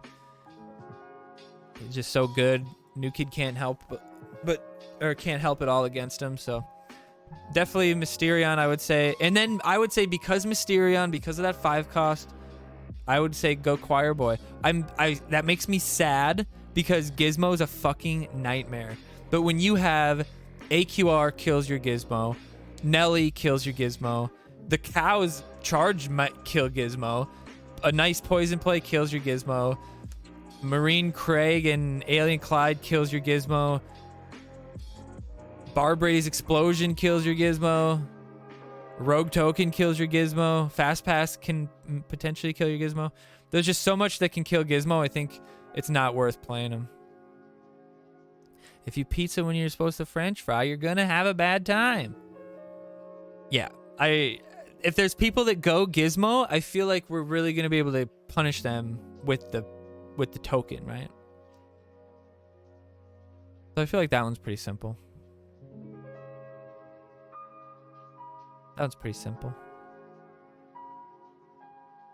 He's just so good. New Kid can't help or can't help at all against him. So definitely Mysterion, I would say. And then I would say because Mysterion, because of that 5 cost, I would say go Choir Boy. That makes me sad because Gizmo is a fucking nightmare. But when you have AQR kills your Gizmo, Nelly kills your Gizmo, the cow's charge might kill Gizmo, a nice poison play kills your Gizmo, Marine Craig and Alien Clyde kills your Gizmo, Barbrady's Explosion kills your Gizmo, Rogue Token kills your Gizmo, Fast Pass can potentially kill your Gizmo. There's just so much that can kill Gizmo, I think it's not worth playing him. If you pizza when you're supposed to French fry, you're gonna have a bad time. Yeah, if there's people that go Gizmo, I feel like we're really gonna be able to punish them with the token, right? So I feel like that one's pretty simple. That one's pretty simple.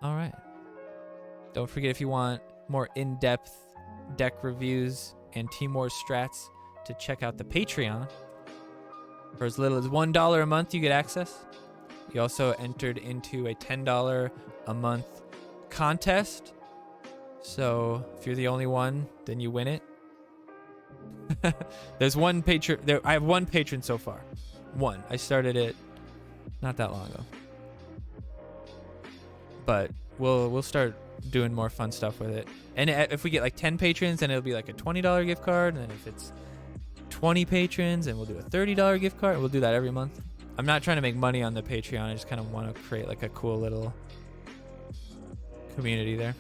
All right. Don't forget, if you want more in-depth deck reviews and Team Wars strats, to check out the Patreon. For as little as $1 a month, you get access. You also entered into a $10 a month contest. So if you're the only one, then you win it. There's one patron. I have one patron so far. One. I started it not that long ago. But we'll start doing more fun stuff with it. And if we get like 10 patrons, then it'll be like a $20 gift card. And then if it's 20 patrons, and we'll do a $30 gift card. We'll do that every month. I'm not trying to make money on the Patreon. I just kind of want to create like a cool little community there.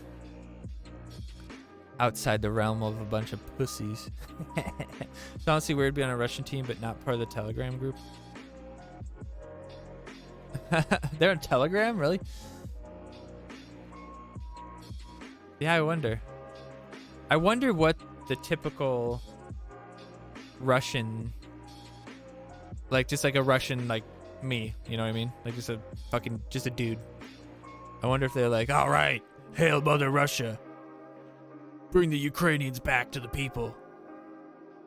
Outside the realm of a bunch of pussies. It's honestly weird being on a Russian team, but not part of the Telegram group. They're on Telegram? Really? Yeah, I wonder. I wonder what the typical Russian, like just like a Russian like me, you know what I mean? Like just a dude. I wonder if they're like, all right, hail Mother Russia. Bring the Ukrainians back to the people.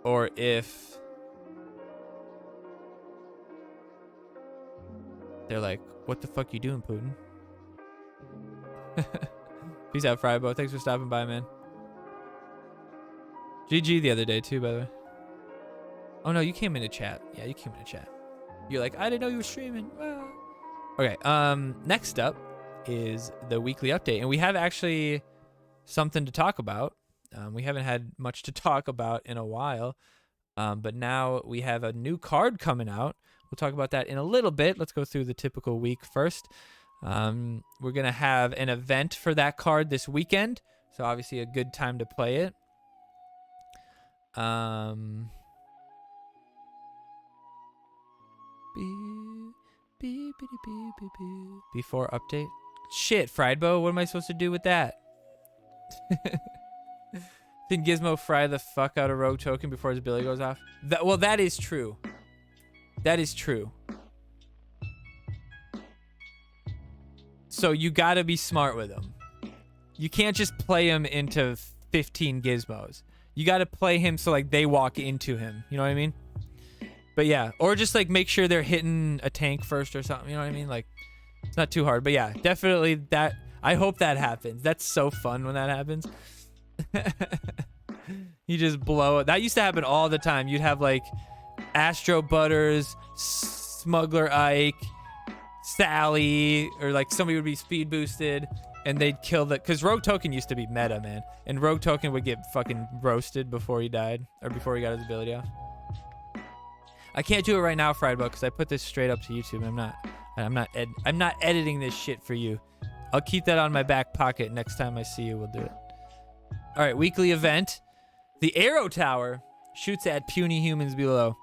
Or if they're like, what the fuck you doing, Putin? Peace out, Frybo. Thanks for stopping by, man. GG the other day, too, by the way. Oh, no, you came into chat. Yeah, you came into chat. You're like, I didn't know you were streaming. Ah. Okay, next up is the weekly update. And we have actually something to talk about. We haven't had much to talk about in a while. But now we have a new card coming out. We'll talk about that in a little bit. Let's go through the typical week first. We're going to have an event for that card this weekend. So obviously a good time to play it. Before update. Shit, Friedbo, what am I supposed to do with that? Did Gizmo fry the fuck out of Rogue Token before his ability goes off? Well, that is true. That is true. So you gotta be smart with him. You can't just play him into 15 gizmos. You gotta play him so like they walk into him. You know what I mean? But yeah, or just like make sure they're hitting a tank first or something. You know what I mean? Like it's not too hard. But yeah, definitely that. I hope that happens. That's so fun when that happens. You just blow it. That used to happen all the time. You'd have like Astro Butters, Smuggler Ike, Sally, or like somebody would be speed boosted and they'd kill the, because Rogue Token used to be meta, man, and Rogue Token would get fucking roasted before he died or before he got his ability off. I can't do it right now, Friedbo, because I put this straight up to YouTube. I'm not editing this shit for you. I'll keep that on my back pocket. Next time I see you, we'll do it. All right, weekly event. The Arrow Tower shoots at puny humans below.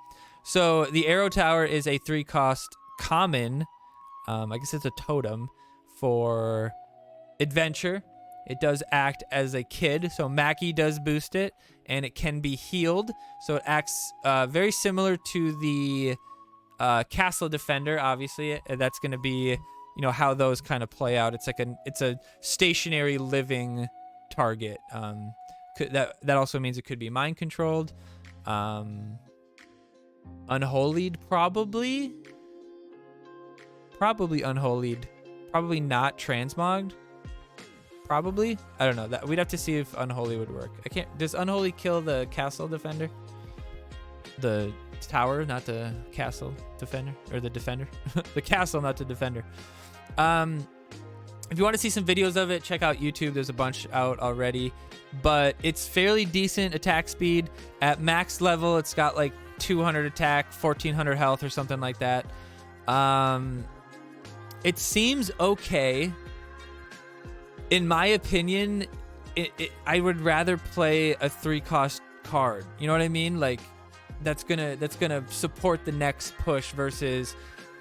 So the Arrow Tower is a 3-cost common. I guess it's a totem for adventure. It does act as a kid, so Mackie does boost it, and it can be healed. So it acts very similar to the Castle Defender. Obviously, that's going to be, you know, how those kind of play out. It's like it's a stationary living target. That also means it could be mind controlled, unholied, probably unholied, probably not transmogged. Probably. I don't know. That we'd have to see if Unholy would work. I can't. Does Unholy kill the Castle Defender? The tower, not the Castle Defender, or the Defender. The Castle, not the Defender. If you want to see some videos of it, check out YouTube. There's a bunch out already, but it's fairly decent attack speed. At max level, it's got like 200 attack, 1400 health, or something like that. It seems okay. In my opinion, I would rather play a 3-cost card. You know what I mean? Like that's gonna support the next push versus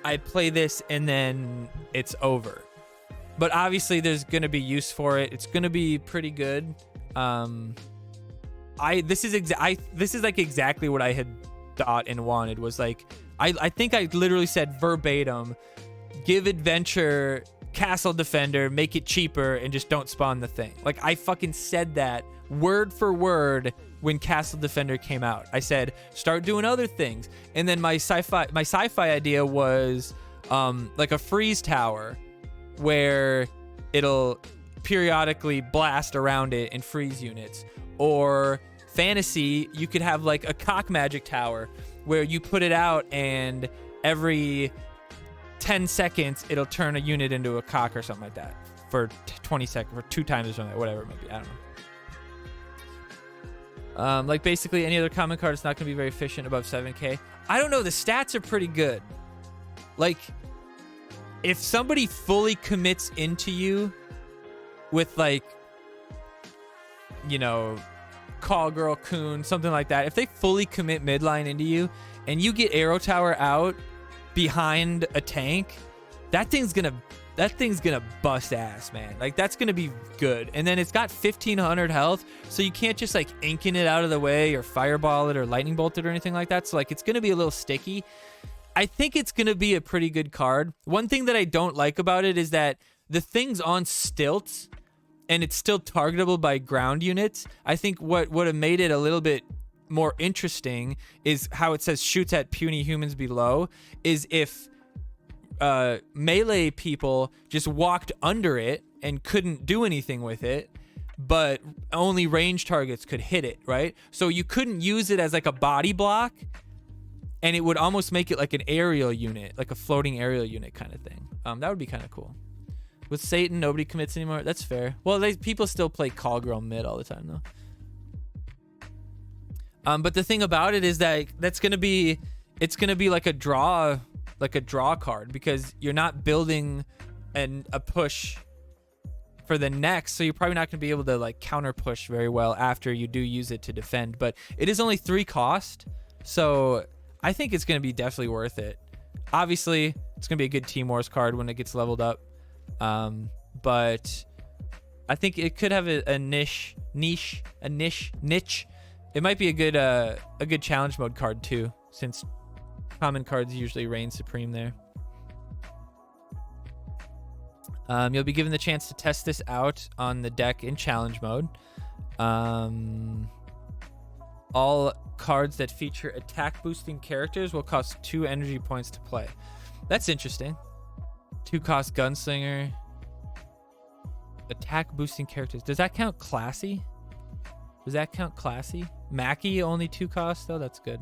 I play this and then it's over. But obviously there's gonna be use for it. It's gonna be pretty good. This is like exactly what I had thought and wanted. Was like I think I literally said verbatim, give adventure Castle Defender, make it cheaper, and just don't spawn the thing. Like, I fucking said that word for word when Castle Defender came out. I said, start doing other things. And then my sci-fi idea was like a freeze tower where it'll periodically blast around it and freeze units. Or fantasy, you could have like a cock magic tower where you put it out and every 10 seconds it'll turn a unit into a cock or something like that for 20 seconds or 2 times or something, whatever it might be. I don't know. Like basically any other common card is not going to be very efficient above 7k. I don't know. The stats are pretty good. Like if somebody fully commits into you with like, you know, Call Girl Coon, something like that. If they fully commit midline into you and you get Arrow Tower out behind a tank, that thing's gonna bust ass, man. Like that's gonna be good. And then it's got 1500 health, so you can't just like inking it out of the way or fireball it or lightning bolt it or anything like that. So like it's gonna be a little sticky. I think it's gonna be a pretty good card. One thing that I don't like about it is that the thing's on stilts and it's still targetable by ground units. I think what would have made it a little bit more interesting is how it says shoots at puny humans below, is if melee people just walked under it and couldn't do anything with it, but only range targets could hit it, right? So you couldn't use it as like a body block, and it would almost make it like an aerial unit, like a floating aerial unit kind of thing. That would be kind of cool. With Satan, nobody commits anymore. That's fair. Well, people still play Call Girl mid all the time, though. But the thing about it is that it's gonna be like a draw card, because you're not building a push for the next, so you're probably not gonna be able to like counter push very well after you do use it to defend. But it is only 3 cost, so I think it's gonna be definitely worth it. Obviously, it's gonna be a good Team Wars card when it gets leveled up. But I think it could have a niche. It might be a good challenge mode card too, since common cards usually reign supreme there. You'll be given the chance to test this out on the deck in challenge mode. All cards that feature attack boosting characters will cost 2 energy points to play. That's interesting. 2 cost Gunslinger. Attack boosting characters. Does that count classy? Mackie only 2 cost though. That's good.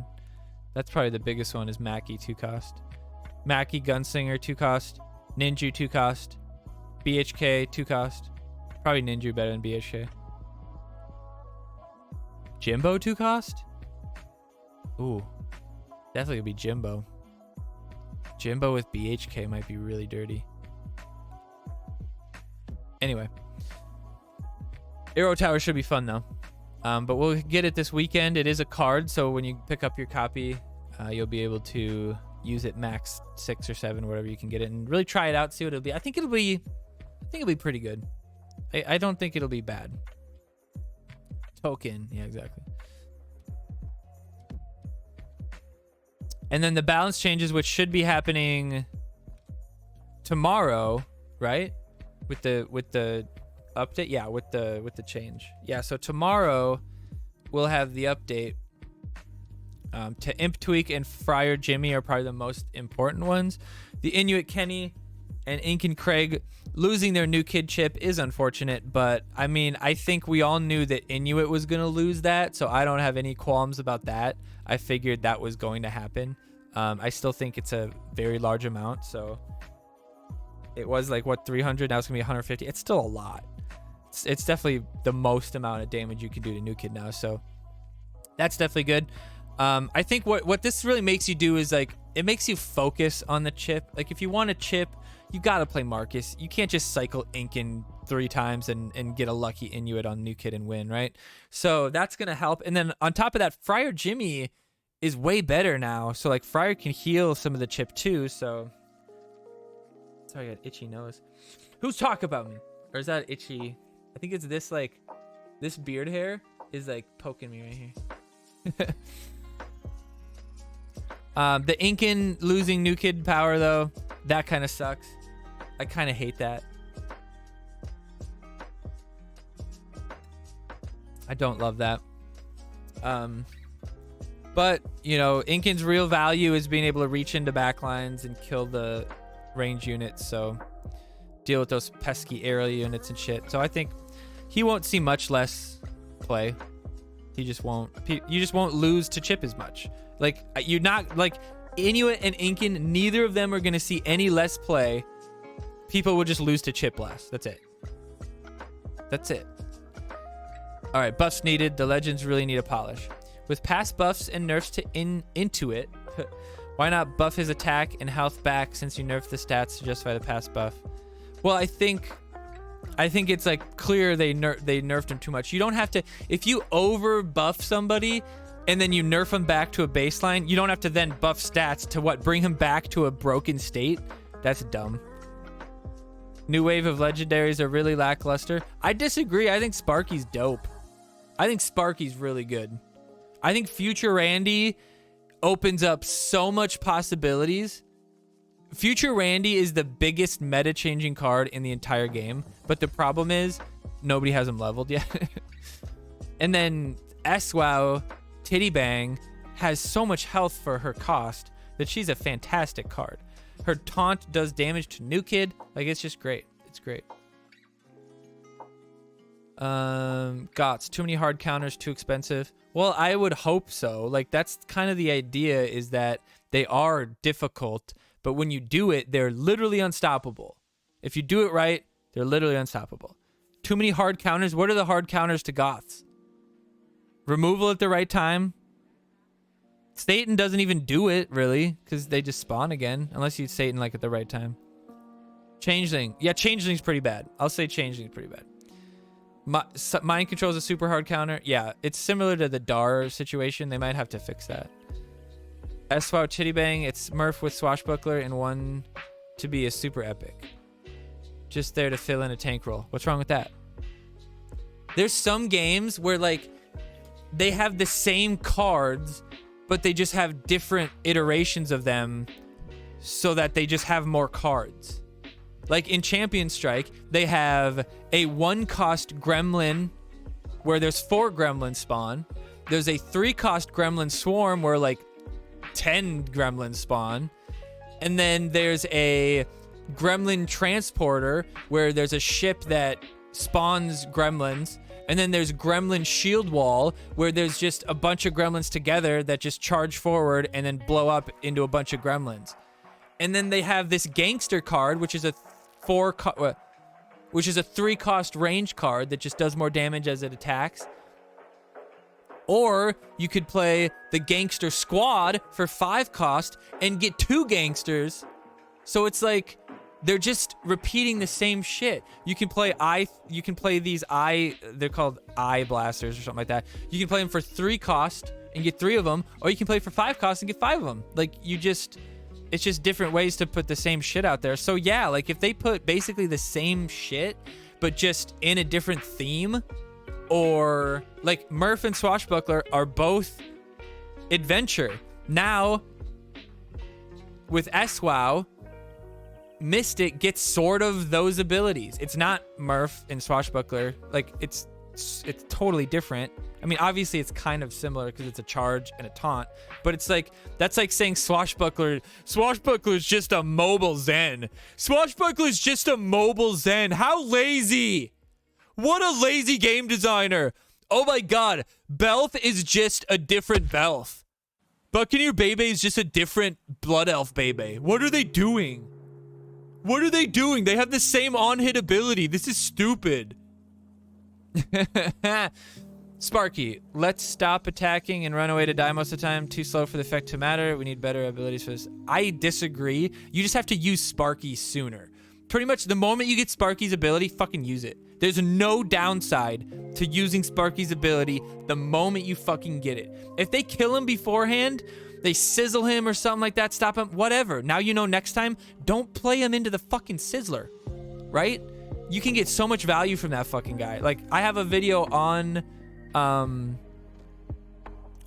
That's probably the biggest one, is Mackie 2 cost. Mackie, Gunslinger 2 cost. Ninja 2 cost. BHK 2 cost. Probably Ninja better than BHK. Jimbo 2 cost? Ooh. Definitely gonna be Jimbo. Jimbo with BHK might be really dirty. Anyway. Arrow Tower should be fun though. But we'll get it this weekend. It is a card, so when you pick up your copy, you'll be able to use it max 6 or 7, whatever you can get it, and really try it out, see what it'll be. I think it'll be pretty good. I don't think it'll be bad. Token, yeah, exactly. And then the balance changes, which should be happening tomorrow, right? With the update, yeah, with the change, yeah. So tomorrow we'll have the update. To Imp Tweek and Friar Jimmy are probably the most important ones. The Inuit Kenny and Incan Craig losing their new kid chip is unfortunate, but I mean, I think we all knew that Inuit was gonna lose that, so I don't have any qualms about that. I figured that was going to happen. I still think it's a very large amount, so it was like what, 300, now it's gonna be 150. It's still a lot. It's definitely the most amount of damage you can do to new kid now, so that's definitely good. I think what this really makes you do is like, it makes you focus on the chip. Like if you want a chip, you gotta play Marcus. You can't just cycle Incan 3 times and get a lucky Inuit on new kid and win, right? So that's gonna help. And then on top of that, Friar Jimmy is way better now, so like Friar can heal some of the chip too. So sorry, I got itchy nose. Who's talking about me? Or is that itchy? I think it's this, like this beard hair is like poking me right here. The Incan losing new kid power though, that kind of sucks. I kind of hate that. I don't love that. But, you know, Inkin's real value is being able to reach into backlines and kill the range units, so deal with those pesky aerial units and shit. So I think he won't see much less play. He just won't. You just won't lose to Chip as much. Like, you're not, like, Inuit and Inkin, neither of them are going to see any less play. People will just lose to Chip less. That's it. That's it. All right, buffs needed. The legends really need a polish. With past buffs and nerfs to into it, why not buff his attack and health back since you nerfed the stats to justify the past buff? Well, I think it's like clear they nerfed him too much. You don't have to, if you over buff somebody and then you nerf him back to a baseline, you don't have to then buff stats to what, bring him back to a broken state. That's dumb. New wave of legendaries are really lackluster. I disagree. I think Sparky's dope. I think Sparky's really good. I think Future Randy opens up so much possibilities. Future Randy is the biggest meta-changing card in the entire game, but the problem is nobody has him leveled yet. And then SWOW Titty Bang has so much health for her cost that she's a fantastic card. Her taunt does damage to New Kid. Like, it's just great. It's great. Gots, too many hard counters, too expensive. Well, I would hope so. Like, that's kind of the idea, is that they are difficult, but when you do it, they're literally unstoppable. If you do it right, they're literally unstoppable. Too many hard counters. What are the hard counters to Goths? Removal at the right time. Satan doesn't even do it, really, because they just spawn again, unless you Satan, like, at the right time. Changeling. Yeah, Changeling's pretty bad. I'll say Changeling's pretty bad. Mind Control is a super hard counter. Yeah, it's similar to the Dar situation. They might have to fix that. SWOW Titty Bang, it's Murph with Swashbuckler and one to be a super epic. Just there to fill in a tank role. What's wrong with that? There's some games where, like, they have the same cards, but they just have different iterations of them so that they just have more cards. Like in Champion Strike, they have a 1-cost Gremlin where there's 4 Gremlins spawn. There's a 3-cost Gremlin Swarm where like 10 Gremlins spawn. And then there's a Gremlin Transporter where there's a ship that spawns Gremlins. And then there's Gremlin Shield Wall where there's just a bunch of Gremlins together that just charge forward and then blow up into a bunch of Gremlins. And then they have this Gangster card, which is a 3-cost range card that just does more damage as it attacks. Or you could play the Gangster Squad for 5 cost and get 2 gangsters. So it's like they're just repeating the same shit. You can play these they're called eye blasters or something like that. You can play them for 3 cost and get 3 of them, or you can play for 5 cost and get 5 of them. Like, it's just different ways to put the same shit out there. So yeah, like if they put basically the same shit, but just in a different theme, or like Murph and Swashbuckler are both adventure. Now, with SWOW, Mystic gets sort of those abilities. It's not Murph and Swashbuckler. Like, it's totally different. I mean, obviously it's kind of similar because it's a charge and a taunt, but it's like, that's like saying Swashbuckler's just a mobile Zen. Swashbuckler's just a mobile Zen. How lazy. What a lazy game designer. Oh my god. Belth is just a different Belth. Buccaneer Bebe is just a different Blood Elf Bebe. What are they doing? What are they doing? They have the same on-hit ability. This is stupid. Sparky, let's stop attacking and run away to die most of the time. Too slow for the effect to matter. We need better abilities for this. I disagree. You just have to use Sparky sooner. Pretty much the moment you get Sparky's ability, fucking use it. There's no downside to using Sparky's ability the moment you fucking get it. If they kill him beforehand, they sizzle him or something like that, stop him, whatever. Now you know next time, don't play him into the fucking sizzler, right? You can get so much value from that fucking guy. Like, I have a video on,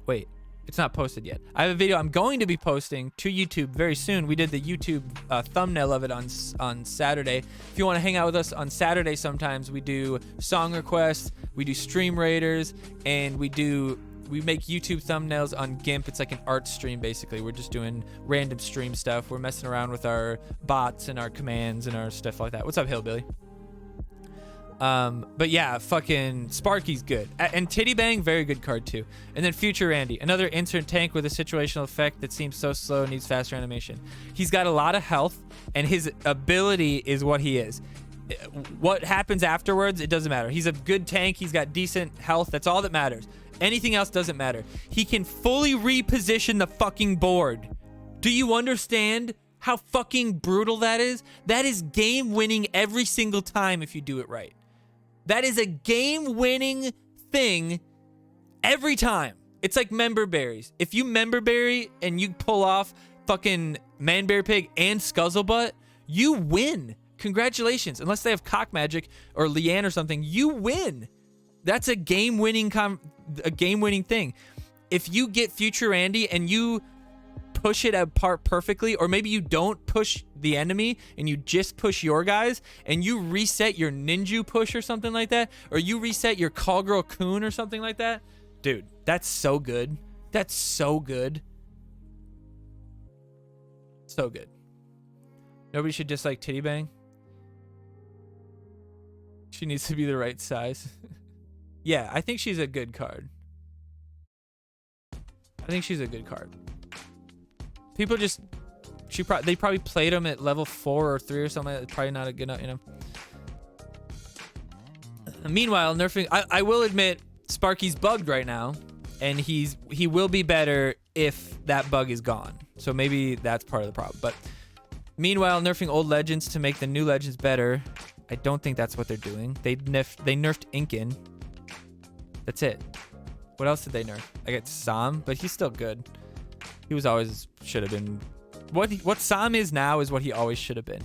wait, It's not posted yet. I have a video I'm going to be posting to YouTube very soon. We did the YouTube thumbnail of it on Saturday. If you want to hang out with us on Saturday, sometimes we do song requests, we do stream raiders, and we make YouTube thumbnails on GIMP. It's like an art stream, basically. We're just doing random stream stuff. We're messing around with our bots and our commands and our stuff like that. What's up, Hillbilly? But yeah, fucking Sparky's good. And Titty Bang, very good card too. And then Future Randy, another insert tank with a situational effect that seems so slow and needs faster animation. He's got a lot of health, and his ability is what he is. What happens afterwards, it doesn't matter. He's a good tank. He's got decent health. That's all that matters. Anything else doesn't matter. He can fully reposition the fucking board. Do you understand how fucking brutal that is? That is game winning every single time if you do it right. That is a game-winning thing every time. It's like member berries. If you member berry and you pull off fucking Manberry Pig and Scuzzlebutt, you win. Congratulations. Unless they have Cock Magic or Leanne or something, you win. That's a game-winning thing. If you get Future Randy and you push it apart perfectly, or maybe you don't push the enemy and you just push your guys and you reset your ninja push or something like that, or you reset your call girl coon or something like that, dude, that's so good. That's so good. So good. Nobody should dislike Titty Bang. She needs to be the right size. Yeah, I think she's a good card. I think she's a good card. People just, they probably played him at level 4 or 3 or something. It's probably not a good enough, you know. Meanwhile, nerfing, I will admit, Sparky's bugged right now, and he will be better if that bug is gone. So maybe that's part of the problem. But meanwhile, nerfing old legends to make the new legends better. I don't think that's what they're doing. They nerfed Inkin. That's it. What else did they nerf? I get Sam, but he's still good. He was always should have been. What Sam is now is what he always should have been.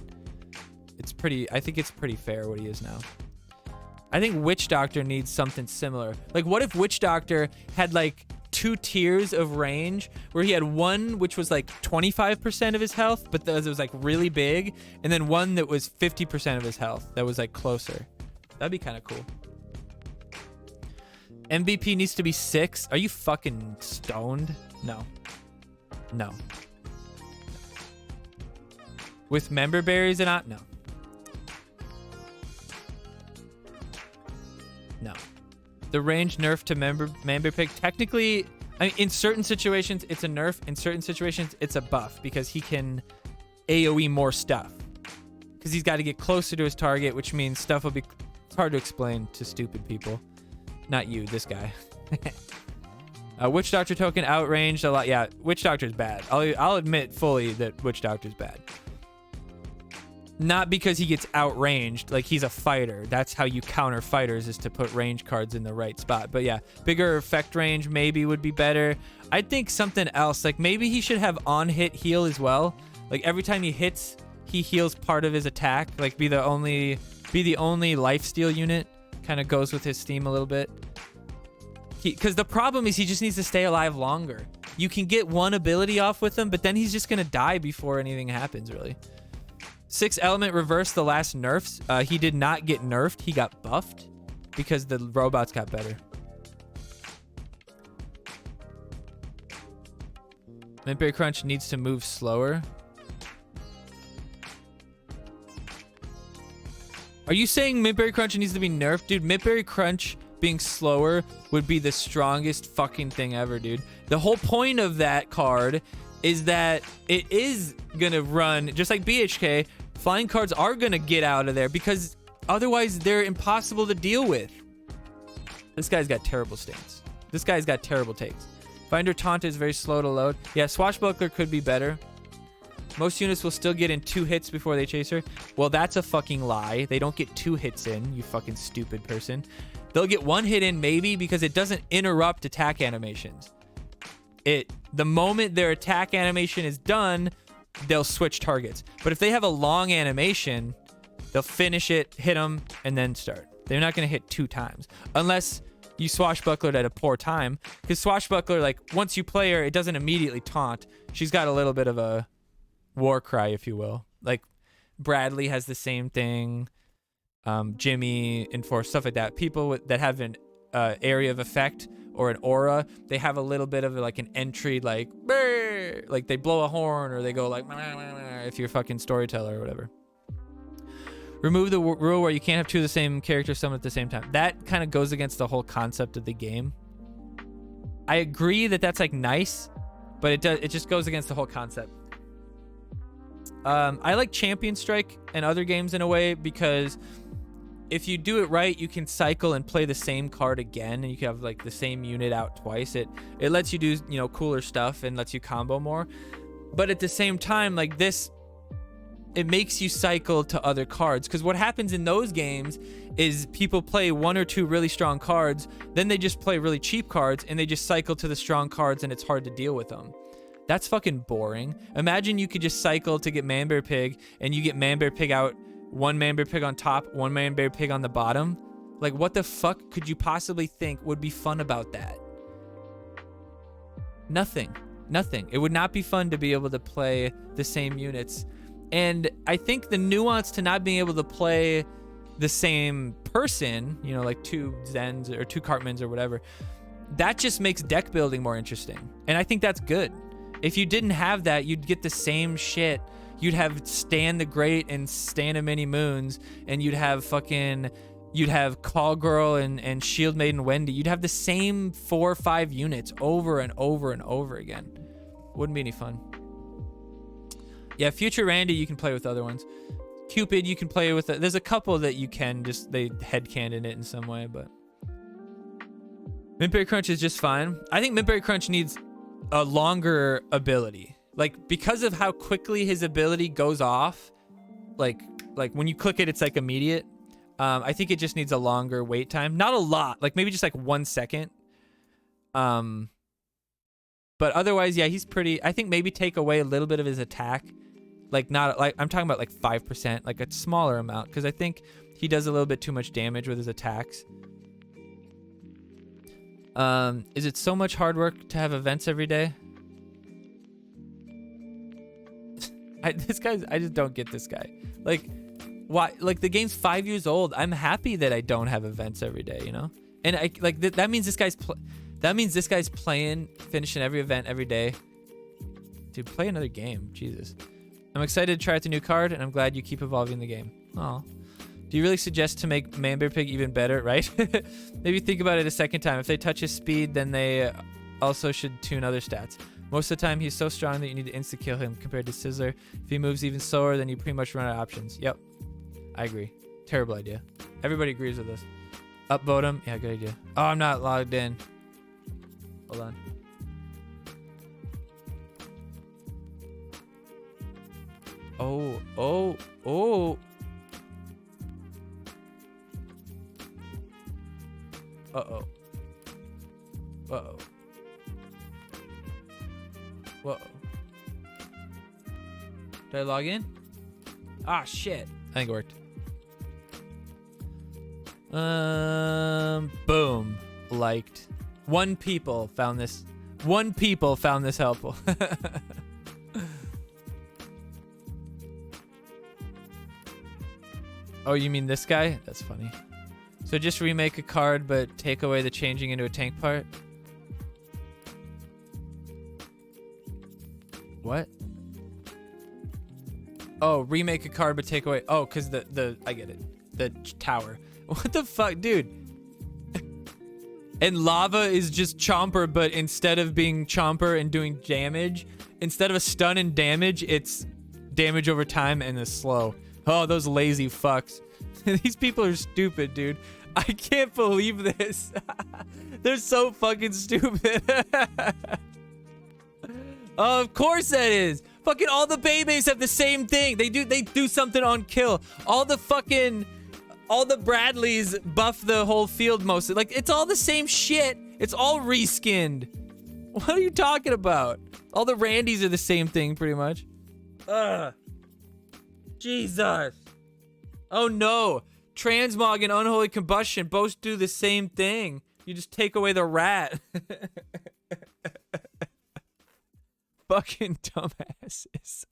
It's pretty. I think it's pretty fair what he is now. I think Witch Doctor needs something similar. Like, what if Witch Doctor had like 2 tiers of range where he had one which was like 25% of his health, but that was like really big, and then one that was 50% of his health that was like closer. That'd be kind of cool. MVP needs to be 6. Are you fucking stoned? No. No. With member berries and not? No. No. The range nerf to member pig. Technically, I mean, in certain situations, it's a nerf. In certain situations, it's a buff because he can AoE more stuff. Because he's got to get closer to his target, which means stuff will be... It's hard to explain to stupid people. Not you, this guy. Witch Doctor token outranged a lot. Yeah, Witch Doctor's bad. I'll admit fully that Witch Doctor's bad. Not because he gets outranged, like he's a fighter. That's how you counter fighters, is to put range cards in the right spot. But yeah, bigger effect range maybe would be better. I think something else, like maybe he should have on-hit heal as well. Like every time he hits, he heals part of his attack. Like be the only lifesteal unit. Kind of goes with his Steam a little bit. Because the problem is he just needs to stay alive longer. You can get one ability off with him, but then he's just going to die before anything happens, really. 6 element reversed the last nerfs. He did not get nerfed. He got buffed because the robots got better. Mintberry Crunch needs to move slower. Are you saying Mintberry Crunch needs to be nerfed? Dude, Mintberry Crunch being slower would be the strongest fucking thing ever, dude. The whole point of that card is that it is gonna run, just like BHK, flying cards are gonna get out of there because otherwise they're impossible to deal with. This guy's got terrible stance. This guy's got terrible takes. Finder Taunt is very slow to load. Yeah, Swashbuckler could be better. Most units will still get in 2 hits before they chase her. Well, that's a fucking lie. They don't get 2 hits in, you fucking stupid person. They'll get 1 hit in maybe because it doesn't interrupt attack animations. The moment their attack animation is done, they'll switch targets. But if they have a long animation, they'll finish it, hit them, and then start. They're not going to hit 2 times. Unless you swashbucklered at a poor time. Because swashbuckler, like, once you play her, it doesn't immediately taunt. She's got a little bit of a war cry, if you will. Like, Bradley has the same thing. Jimmy, Enforce, stuff like that. People that have an area of effect or an aura, they have a little bit of like an entry, like they blow a horn or they go like if you're a fucking storyteller or whatever. Remove the rule where you can't have two of the same character summon at the same time. That kind of goes against the whole concept of the game. I agree that that's like nice, but it just goes against the whole concept. I like Champion Strike and other games in a way because if you do it right, you can cycle and play the same card again, and you can have like the same unit out twice. It lets you do, you know, cooler stuff and lets you combo more. But at the same time, like this, it makes you cycle to other cards, because what happens in those games is people play one or two really strong cards, then they just play really cheap cards and they just cycle to the strong cards, and it's hard to deal with them. That's fucking boring. Imagine you could just cycle to get Manbear Pig, and you get Manbear Pig out, one Manbear Pig on top, one Manbear Pig on the bottom. Like, what the fuck could you possibly think would be fun about that? Nothing. It would not be fun to be able to play the same units. And I think the nuance to not being able to play the same person, you know, like two Zens or two Cartmans or whatever, that just makes deck building more interesting. And I think that's good. If you didn't have that, you'd get the same shit. You'd have Stan the Great and Stan of Many Moons, and you'd have Call Girl and Shield Maiden Wendy. You'd have the same 4 or 5 units over and over and over again. Wouldn't be any fun. Yeah, Future Randy, you can play with other ones. Cupid, you can play with. There's a couple that you can just, they headcanon it in some way, but Mintberry Crunch is just fine. I think Mintberry Crunch needs a longer ability. Like, because of how quickly his ability goes off, like when you click it, it's like immediate. I think it just needs a longer wait time. Not a lot, like maybe just like 1 second. But otherwise, yeah, he's pretty. I think maybe take away a little bit of his attack. Like, not like, I'm talking about like 5%, like a smaller amount, because I think he does a little bit too much damage with his attacks. Is it so much hard work to have events every day? I just don't get this guy. Like, why? Like, the game's 5 years old. I'm happy that I don't have events every day, you know? And I like that means this guy's playing, finishing every event every day. Dude, play another game. Jesus. I'm excited to try out the new card, and I'm glad you keep evolving the game. Oh. Do you really suggest to make Manbear Pig even better, right? Maybe think about it a second time. If they touch his speed, then they also should tune other stats. Most of the time, he's so strong that you need to insta-kill him compared to Sizzler. If he moves even slower, then you pretty much run out of options. Yep. I agree. Terrible idea. Everybody agrees with this. Upvote him. Yeah, good idea. Oh, I'm not logged in. Hold on. Oh. Uh-oh. Uh-oh. Whoa. Did I log in? Ah, shit. I think it worked. Boom. Liked. One people found this helpful. Oh, you mean this guy? That's funny. So just remake a card, but take away the changing into a tank part? What? Oh, remake a card, but take away... Oh, because I get it. The tower. What the fuck? Dude. And Lava is just Chomper, but instead of being Chomper and doing damage, instead of a stun and damage, it's damage over time and is slow. Oh, those lazy fucks. These people are stupid, dude. I can't believe this. They're so fucking stupid. Oh, of course that is. Fucking all the Beyblades have the same thing. They do something on kill. All the Bradleys buff the whole field mostly. Like, it's all the same shit. It's all reskinned. What are you talking about? All the Randys are the same thing, pretty much. Ugh. Jesus. Oh no. Transmog and Unholy Combustion both do the same thing. You just take away the rat. Fucking dumbasses.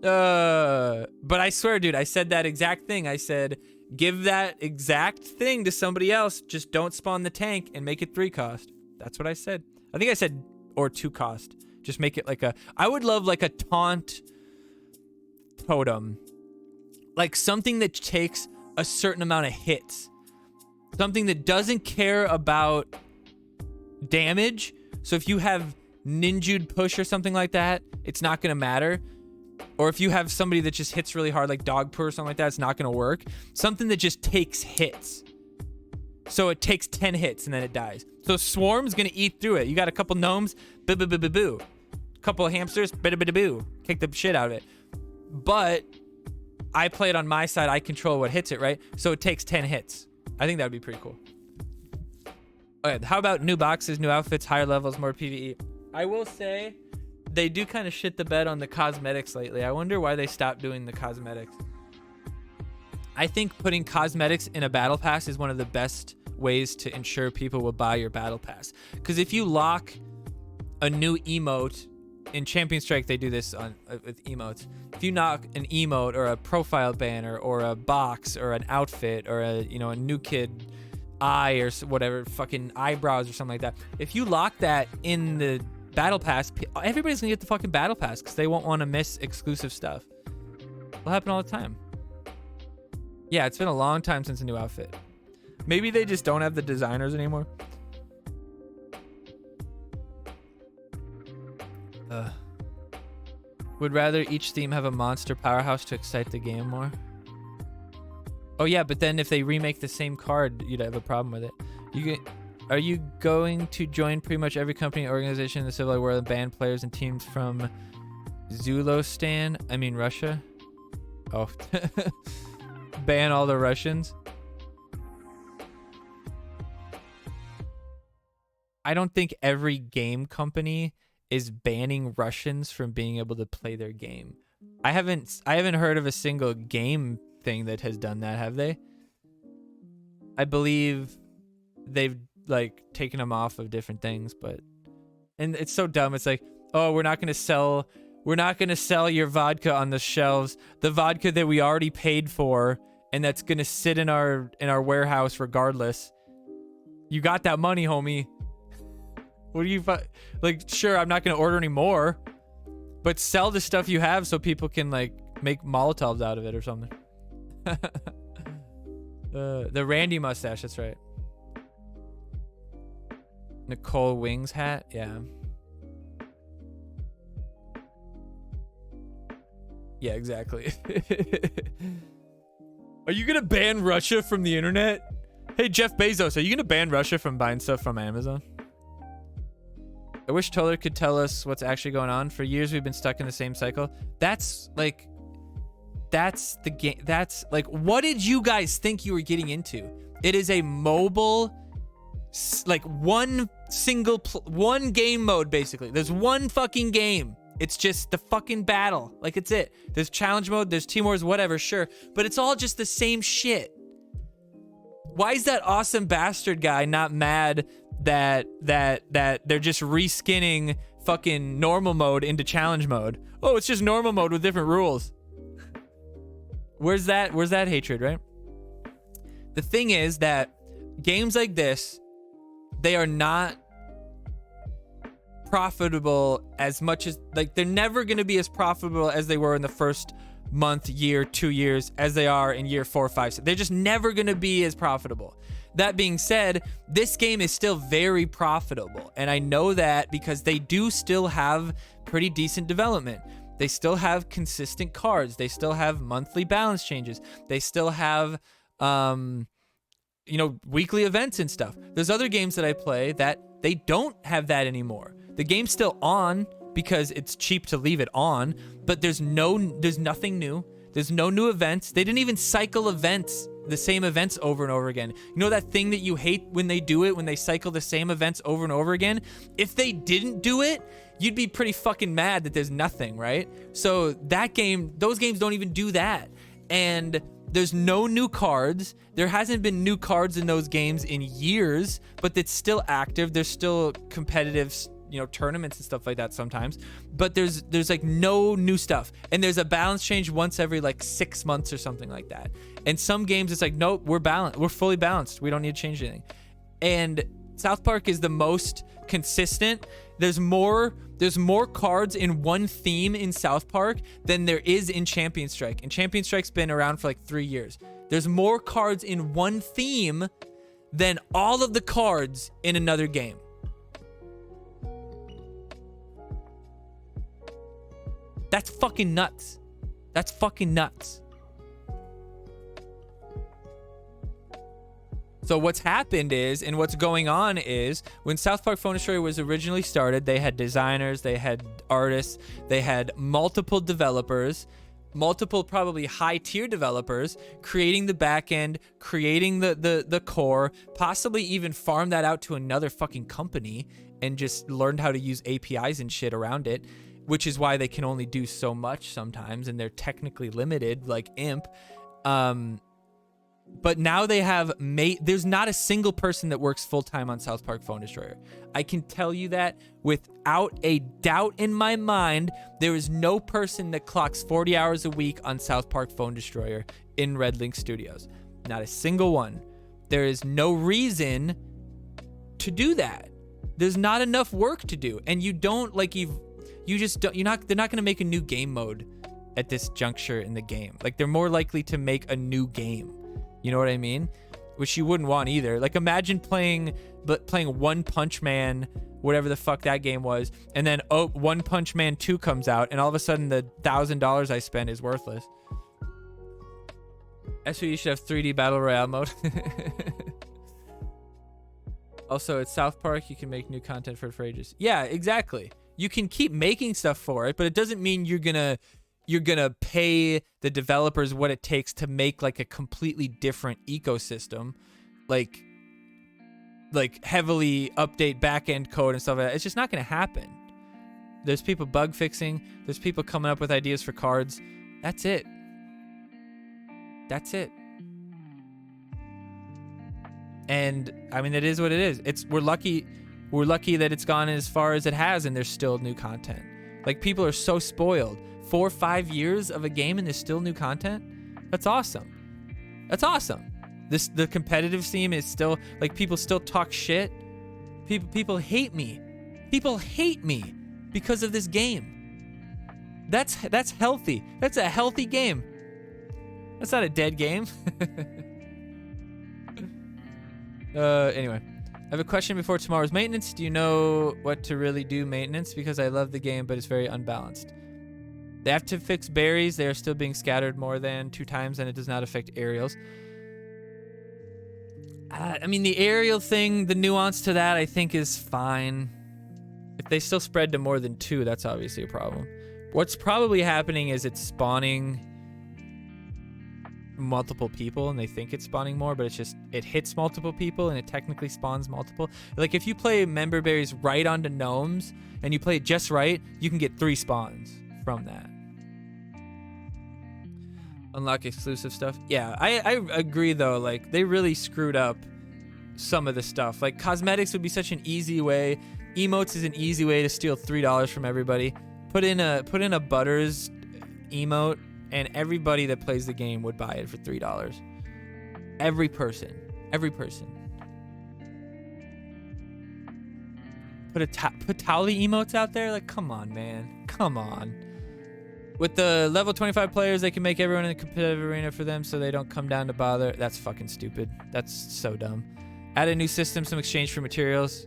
But I swear, dude, I said that exact thing. I said, give that exact thing to somebody else. Just don't spawn the tank and make it 3 cost. That's what I said. I think I said, or 2 cost. Just make it like a, I would love like a taunt totem. Like something that takes a certain amount of hits. Something that doesn't care about damage. So if you have ninju'd push or something like that, it's not gonna matter. Or if you have somebody that just hits really hard, like dog poo or something like that, it's not gonna work. Something that just takes hits. So it takes 10 hits and then it dies. So Swarm's gonna eat through it. You got a couple gnomes, boo boo boo boo boo. Couple of hamsters, boo boo boo boo. Kick the shit out of it. But I play it on my side. I control what hits it, right? So it takes 10 hits. I think that would be pretty cool. Okay, how about new boxes, new outfits, higher levels, more PvE? I will say they do kind of shit the bed on the cosmetics lately. I wonder why they stopped doing the cosmetics. I think putting cosmetics in a battle pass is one of the best ways to ensure people will buy your battle pass. Because if you lock a new emote, in Champion Strike they do this on with emotes. If you knock an emote or a profile banner or a box or an outfit or a, you know, a new kid eye or whatever, fucking eyebrows or something like that. If you lock that in the battle pass, everybody's gonna get the fucking battle pass because they won't want to miss exclusive stuff. It'll happen all the time. Yeah, it's been a long time since a new outfit. Maybe they just don't have the designers anymore. Would rather each theme have a monster powerhouse to excite the game more. Oh yeah, but then if they remake the same card, you'd have a problem with it. Are you going to join pretty much every company and organization in the civilized world and ban players and teams from Zulostan? I mean Russia. Oh. Ban all the Russians. I don't think every game company is banning Russians from being able to play their game. I haven't heard of a single game thing that has done that, have they? I believe they've like taken them off of different things, but and it's so dumb. It's like, oh, we're not gonna sell your vodka on the shelves, the vodka that we already paid for and that's gonna sit in our warehouse regardless. You got that money, homie. What do you like? Sure, I'm not gonna order any more, but sell the stuff you have so people can like make Molotovs out of it or something. The Randy mustache, that's right. Nicole Wings hat, yeah. Yeah, exactly. Are you gonna ban Russia from the internet? Hey, Jeff Bezos, are you gonna ban Russia from buying stuff from Amazon? I wish Toller could tell us what's actually going on. For years, we've been stuck in the same cycle. That's the game. That's like, what did you guys think you were getting into? It is a mobile, like one game mode, basically. There's one fucking game. It's just the fucking battle. Like, it's it. There's challenge mode, there's team wars, whatever, sure. But it's all just the same shit. Why is that awesome bastard guy not mad that they're just reskinning fucking normal mode into challenge mode? Oh, it's just normal mode with different rules. Where's that hatred, right? The thing is that games like this, they are not profitable as much as, like, they're never going to be as profitable as they were in the first month, year, 2 years as they are in year 4, 5, 6. They're just never going to be as profitable. That being said, this game is still very profitable, and I know that because they do still have pretty decent development. They still have consistent cards. They still have monthly balance changes. They still have, weekly events and stuff. There's other games that I play that they don't have that anymore. The game's still on because it's cheap to leave it on, but there's nothing new. There's no new events. They didn't even cycle events, the same events over and over again. You know that thing that you hate when they do it, when they cycle the same events over and over again? If they didn't do it, you'd be pretty fucking mad that there's nothing, right? So that game, those games don't even do that. And There's no new cards. There hasn't been new cards in those games in years, but it's still active. There's still competitive, tournaments and stuff like that sometimes. But there's like no new stuff. And there's a balance change once every like 6 months or something like that. And some games it's like, nope, we're balanced. We're fully balanced. We don't need to change anything. And South Park is the most consistent. There's more cards in one theme in South Park than there is in Champion Strike. And Champion Strike's been around for like 3 years. There's more cards in one theme than all of the cards in another game. That's fucking nuts. That's fucking nuts. So what's happened is, and what's going on is, when South Park Phone Destroyer was originally started, they had designers, they had artists, they had multiple developers, multiple probably high-tier developers, creating the back end, creating the core, possibly even farm that out to another fucking company and just learned how to use APIs and shit around it, which is why they can only do so much sometimes, and they're technically limited, like Imp. But now they have there's not a single person that works full-time on South Park Phone Destroyer. I can tell you that without a doubt in my mind. There is no person that clocks 40 hours a week on South Park Phone Destroyer in Red Link Studios. Not a single one. There is no reason to do that. There's not enough work to do. And you don't, like, they're not going to make a new game mode at this juncture in the game. Like, they're more likely to make a new game. You know what I mean? Which you wouldn't want either. Like, imagine playing One Punch Man, whatever the fuck that game was, and then One Punch Man 2 comes out, and all of a sudden the $1,000 I spent is worthless. SPPD should have 3D Battle Royale mode. Also, it's South Park. You can make new content for ages. Yeah, exactly. You can keep making stuff for it, but it doesn't mean you're gonna pay the developers what it takes to make like a completely different ecosystem, like heavily update back-end code and stuff like that. It's just not going to happen. There's people bug fixing. There's people coming up with ideas for cards. That's it. That's it. And I mean, it is what it is. We're lucky that it's gone as far as it has, and there's still new content. Like, people are so spoiled. 4 or 5 years of a game and there's still new content. That's awesome. That's awesome. The competitive scene is still, like, people still talk shit. People hate me. People hate me because of this game. That's healthy. That's a healthy game. That's not a dead game. Anyway, I have a question before tomorrow's maintenance. Do you know what to really do maintenance? Because I love the game, but it's very unbalanced. They have to fix berries. They are still being scattered more than 2 times, and it does not affect aerials. I mean, the aerial thing, the nuance to that, I think is fine. If they still spread to more than 2, that's obviously a problem. What's probably happening is it's spawning multiple people, and they think it's spawning more, but it hits multiple people, and it technically spawns multiple. Like, if you play member berries right onto gnomes, and you play it just right, you can get 3 spawns from that. Unlock exclusive stuff. Yeah, I agree though. Like, they really screwed up some of the stuff. Like, cosmetics would be such an easy way. Emotes is an easy way to steal $3 from everybody. Put in a Butters emote, and everybody that plays the game would buy it for $3. Every person. Put Towley emotes out there. Like, come on, man. Come on. With the level 25 players, they can make everyone in the competitive arena for them so they don't come down to bother. That's fucking stupid. That's so dumb. Add a new system, some exchange for materials.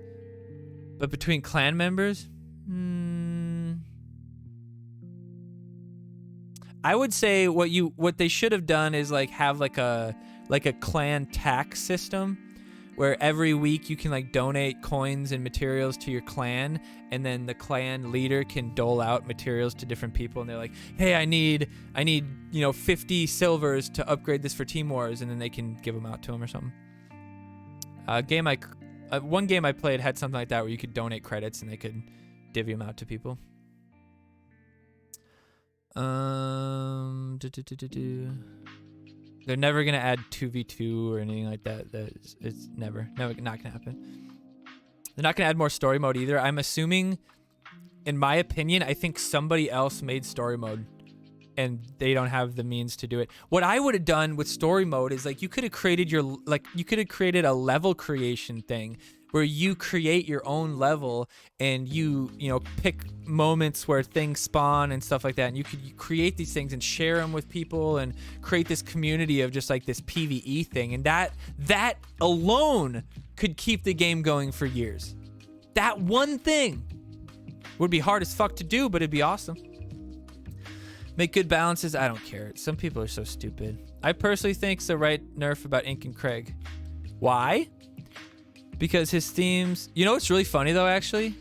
But between clan members? I would say what they should have done is like have like a clan tax system where every week you can like donate coins and materials to your clan, and then the clan leader can dole out materials to different people, and they're like, hey, I need 50 silvers to upgrade this for Team Wars, and then they can give them out to them or something. One game I played had something like that where you could donate credits and they could divvy them out to people. They're never gonna add 2v2 or anything like that. It's never not gonna happen. They're not gonna add more story mode either. I'm assuming, in my opinion, I think somebody else made story mode and they don't have the means to do it. What I would have done with story mode is like you could have created a level creation thing where you create your own level and you know, pick moments where things spawn and stuff like that, and you could create these things and share them with people and create this community of just like this PvE thing, and that alone could keep the game going for years. That one thing would be hard as fuck to do, but it'd be awesome. Make good balances. I don't care. Some people are so stupid. I personally think it's the right nerf about Ink and Craig. Why? Because his themes... You know what's really funny, though, actually?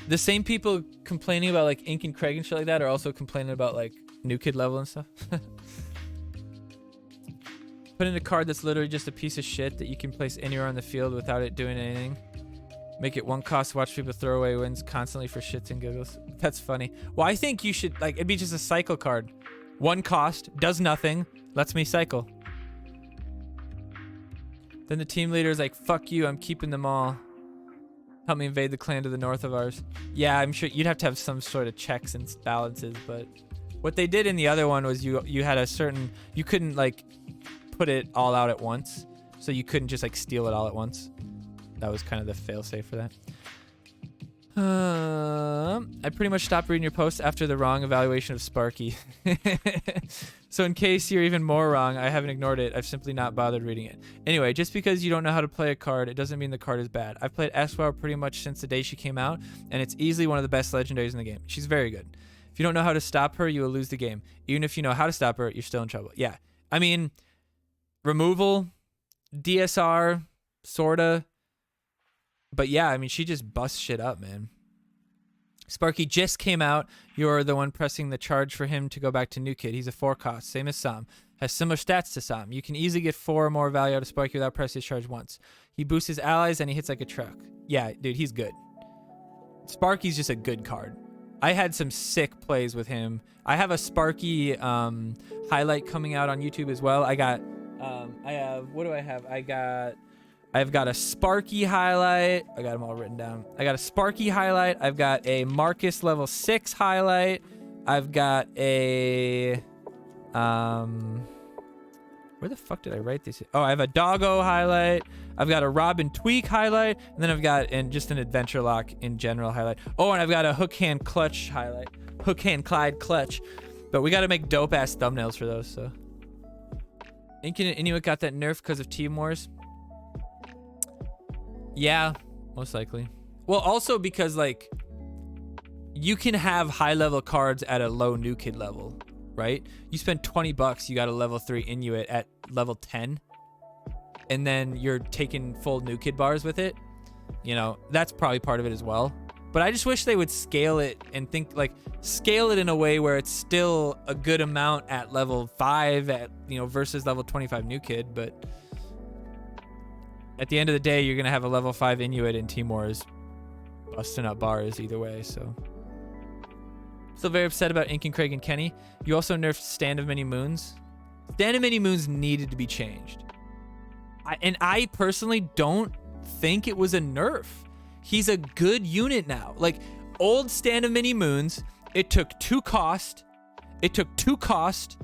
The same people complaining about, like, Ink and Craig and shit like that are also complaining about, like, New Kid level and stuff. Put in a card that's literally just a piece of shit that you can place anywhere on the field without it doing anything. Make it one cost, watch people throw away wins constantly for shits and giggles. That's funny. Well, I think you should, like, it'd be just a cycle card. One cost, does nothing, lets me cycle. Then the team leader is like, fuck you, I'm keeping them all. Help me invade the clan to the north of ours. Yeah, I'm sure you'd have to have some sort of checks and balances, but what they did in the other one was you had a certain, you couldn't like put it all out at once. So you couldn't just like steal it all at once. That was kind of the fail-safe for that. I pretty much stopped reading your posts after the wrong evaluation of Sparky. So in case you're even more wrong, I haven't ignored it. I've simply not bothered reading it. Anyway, just because you don't know how to play a card, it doesn't mean the card is bad. I've played Eswell pretty much since the day she came out, and it's easily one of the best legendaries in the game. She's very good. If you don't know how to stop her, you will lose the game. Even if you know how to stop her, you're still in trouble. Yeah. I mean, removal, DSR, sorta. But yeah, I mean, she just busts shit up, man. Sparky just came out. You're the one pressing the charge for him to go back to New Kid. He's a 4 cost, same as Sam. Has similar stats to Sam. You can easily get 4 or more value out of Sparky without pressing his charge once. He boosts his allies and he hits like a truck. Yeah, dude, he's good. Sparky's just a good card. I had some sick plays with him. I have a Sparky highlight coming out on YouTube as well. I got, what do I have? I've got a Sparky highlight. I got them all written down. I got a Sparky highlight. I've got a Marcus level 6 highlight. I've got a, where the fuck did I write this? Oh, I have a Doggo highlight. I've got a Imp Tweek highlight. And then I've got just an Adventure Lock in general highlight. Oh, and I've got a Hook Hand Clutch highlight. Hook Hand Clyde Clutch. But we got to make dope ass thumbnails for those, so. Incan and Inuit got that nerf because of Team Wars. Yeah, most likely. Well, also because, like, you can have high-level cards at a low New Kid level, right? You spend $20, you got a level 3 Inuit at level 10, and then you're taking full New Kid bars with it. You know, that's probably part of it as well. But I just wish they would scale it and think, like, scale it in a way where it's still a good amount at level 5 at, you know, versus level 25 New Kid, but at the end of the day, you're going to have a level 5 Inuit in Team Wars busting up bars either way, so. Still very upset about Ink and Craig and Kenny. You also nerfed Stand of Many Moons. Stand of Many Moons needed to be changed. I personally don't think it was a nerf. He's a good unit now. Like, old Stand of Many Moons, it took 2 cost. It took 2 cost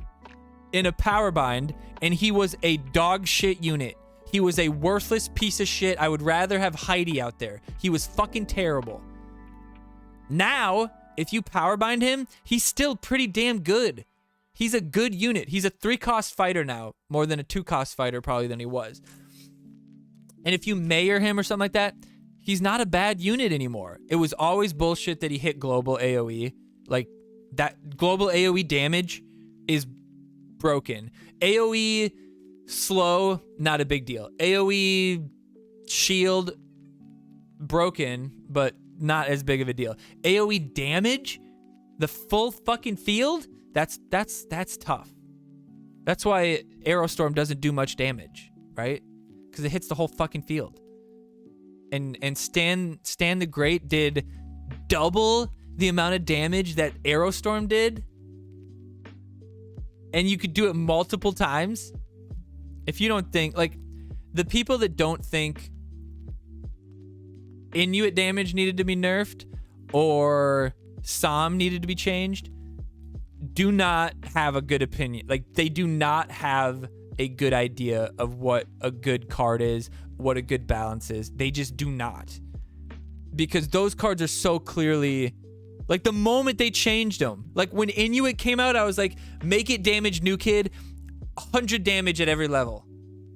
in a power bind, and he was a dog shit unit. He was a worthless piece of shit. I would rather have Heidi out there. He was fucking terrible. Now, if you power bind him, he's still pretty damn good. He's a good unit. He's a 3 cost fighter now, more than a 2 cost fighter probably than he was. And if you mayor him or something like that, he's not a bad unit anymore. It was always bullshit that he hit global AoE. Like, that global AoE damage is broken. AoE slow, not a big deal. AoE shield, broken, but not as big of a deal. AoE damage, the full fucking field, that's tough. That's why Aerostorm doesn't do much damage, right? Because it hits the whole fucking field. And Stan the Great did double the amount of damage that Aerostorm did. and you could do it multiple times. If you don't think, like, the people that don't think Inuit damage needed to be nerfed or Psalm needed to be changed do not have a good opinion. Like, they do not have a good idea of what a good card is, what a good balance is. They just do not. Because those cards are so clearly, like, the moment they changed them, like when Inuit came out, I was like, make it damage new kid, 100 damage at every level.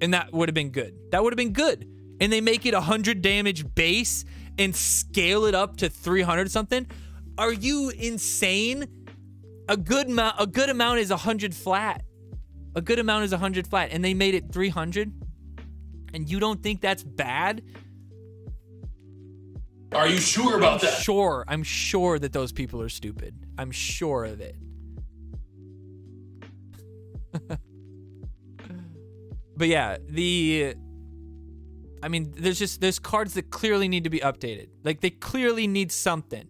And that would have been good. That would have been good. And they make it 100 damage base and scale it up to 300 something. Are you insane? A good amount is 100 flat. A good amount is 100 flat. And they made it 300? And you don't think that's bad? Are you sure about that? Sure. I'm sure that those people are stupid. I'm sure of it. But yeah, I mean, there's cards that clearly need to be updated. Like, they clearly need something.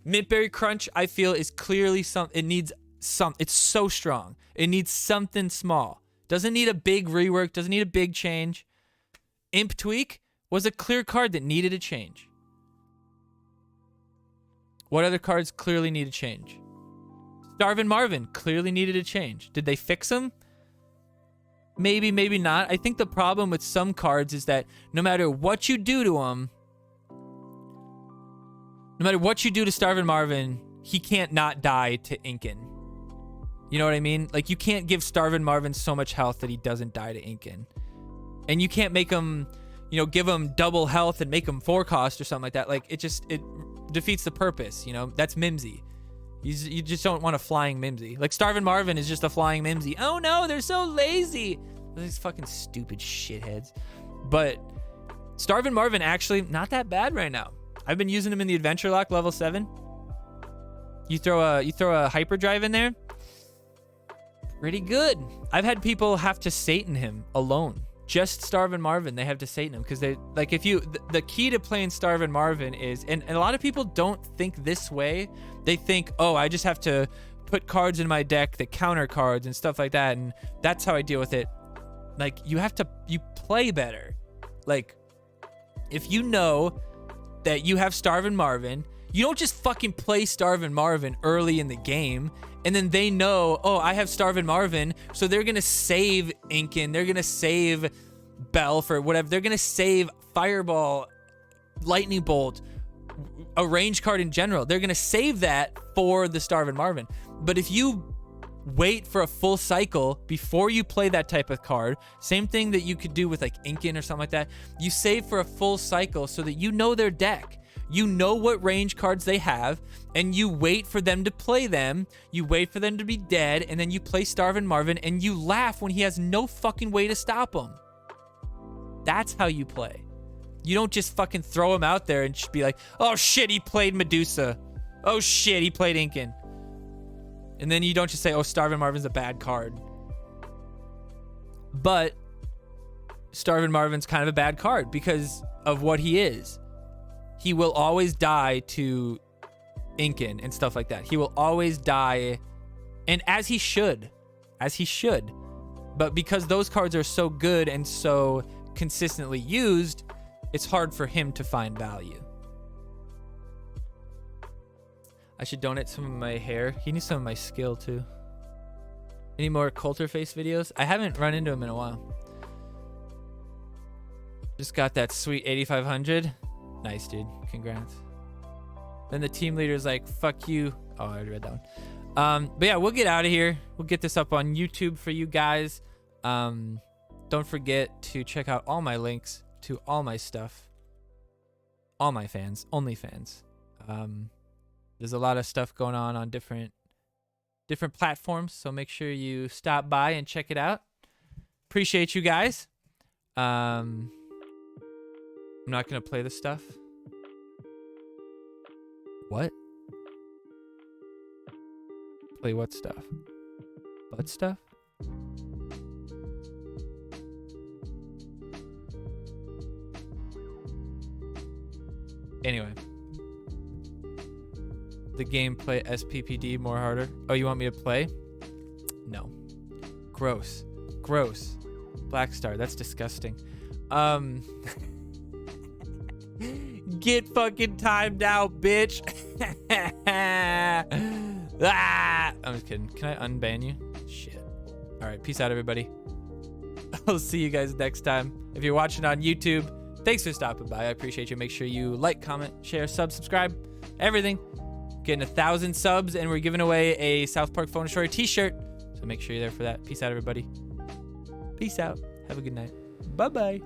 Mintberry Crunch, I feel, is clearly it's so strong. It needs something small. Doesn't need a big rework, doesn't need a big change. Imp Tweek was a clear card that needed a change. What other cards clearly need a change? Starvin' Marvin clearly needed a change. Did they fix them? Maybe, maybe not. I think the problem with some cards is that no matter what you do to them, no matter what you do to Starvin' Marvin, he can't not die to Inkin. You know what I mean? Like, you can't give Starvin' Marvin so much health that he doesn't die to Inkin. And you can't make him, you know, give him double health and make him 4 cost or something like that. Like, it defeats the purpose, you know? That's Mimsy. You just don't want a flying Mimsy. Like, Starvin' Marvin is just a flying Mimsy. Oh no, they're so lazy. These fucking stupid shitheads. But Starvin' Marvin actually not that bad right now. I've been using him in the Adventure Lock level 7. You throw a hyperdrive in there, pretty good. I've had people have to Satan him alone. Just Starvin' Marvin, they have to Satan him because they, like, if you, the key to playing Starvin' Marvin is, and a lot of people don't think this way. They think, oh, I just have to put cards in my deck that counter cards and stuff like that, and that's how I deal with it. Like, you play better. Like, if you know that you have Starvin' Marvin, you don't just fucking play Starvin' Marvin early in the game, and then they know, oh, I have Starvin' Marvin, so they're gonna save Inkin, they're gonna save Bell for whatever, they're gonna save Fireball, Lightning Bolt, a range card in general. They're gonna save that for the Starvin' Marvin. But if you wait for a full cycle before you play that type of card, same thing that you could do with like Inkin or something like that, you save for a full cycle so that you know their deck. You know what range cards they have, and you wait for them to play them, you wait for them to be dead, and then you play Starvin' Marvin, and you laugh when he has no fucking way to stop him. That's how you play. You don't just fucking throw him out there and just be like, oh shit, he played Medusa. Oh shit, he played Inkin. And then you don't just say, oh, Starvin' Marvin's a bad card. But Starvin' Marvin's kind of a bad card because of what he is. He will always die to Inkin and stuff like that. He will always die, and as he should. But because those cards are so good and so consistently used, it's hard for him to find value. I should donate some of my hair. He needs some of my skill too. Any more Coulterface videos? I haven't run into him in a while. Just got that sweet 8,500. Nice, dude. Congrats. Then the team leader's like, fuck you. Oh, I already read that one. But yeah, we'll get out of here. We'll get this up on YouTube for you guys. Don't forget to check out all my links to all my stuff. All my fans. Only fans. There's a lot of stuff going on different platforms, so make sure you stop by and check it out. Appreciate you guys. I'm not gonna play this stuff. What? Play what stuff? Butt stuff? Anyway. The gameplay SPPD more harder. Oh, you want me to play? No. Gross. Gross. Black Star. That's disgusting. Get fucking timed out, bitch. I'm just kidding. Can I unban you? Shit. All right. Peace out, everybody. I'll see you guys next time. If you're watching on YouTube, thanks for stopping by. I appreciate you. Make sure you like, comment, share, subscribe, everything. Getting 1,000 subs, and we're giving away a South Park Phone Story t-shirt. So make sure you're there for that. Peace out, everybody. Peace out. Have a good night. Bye-bye.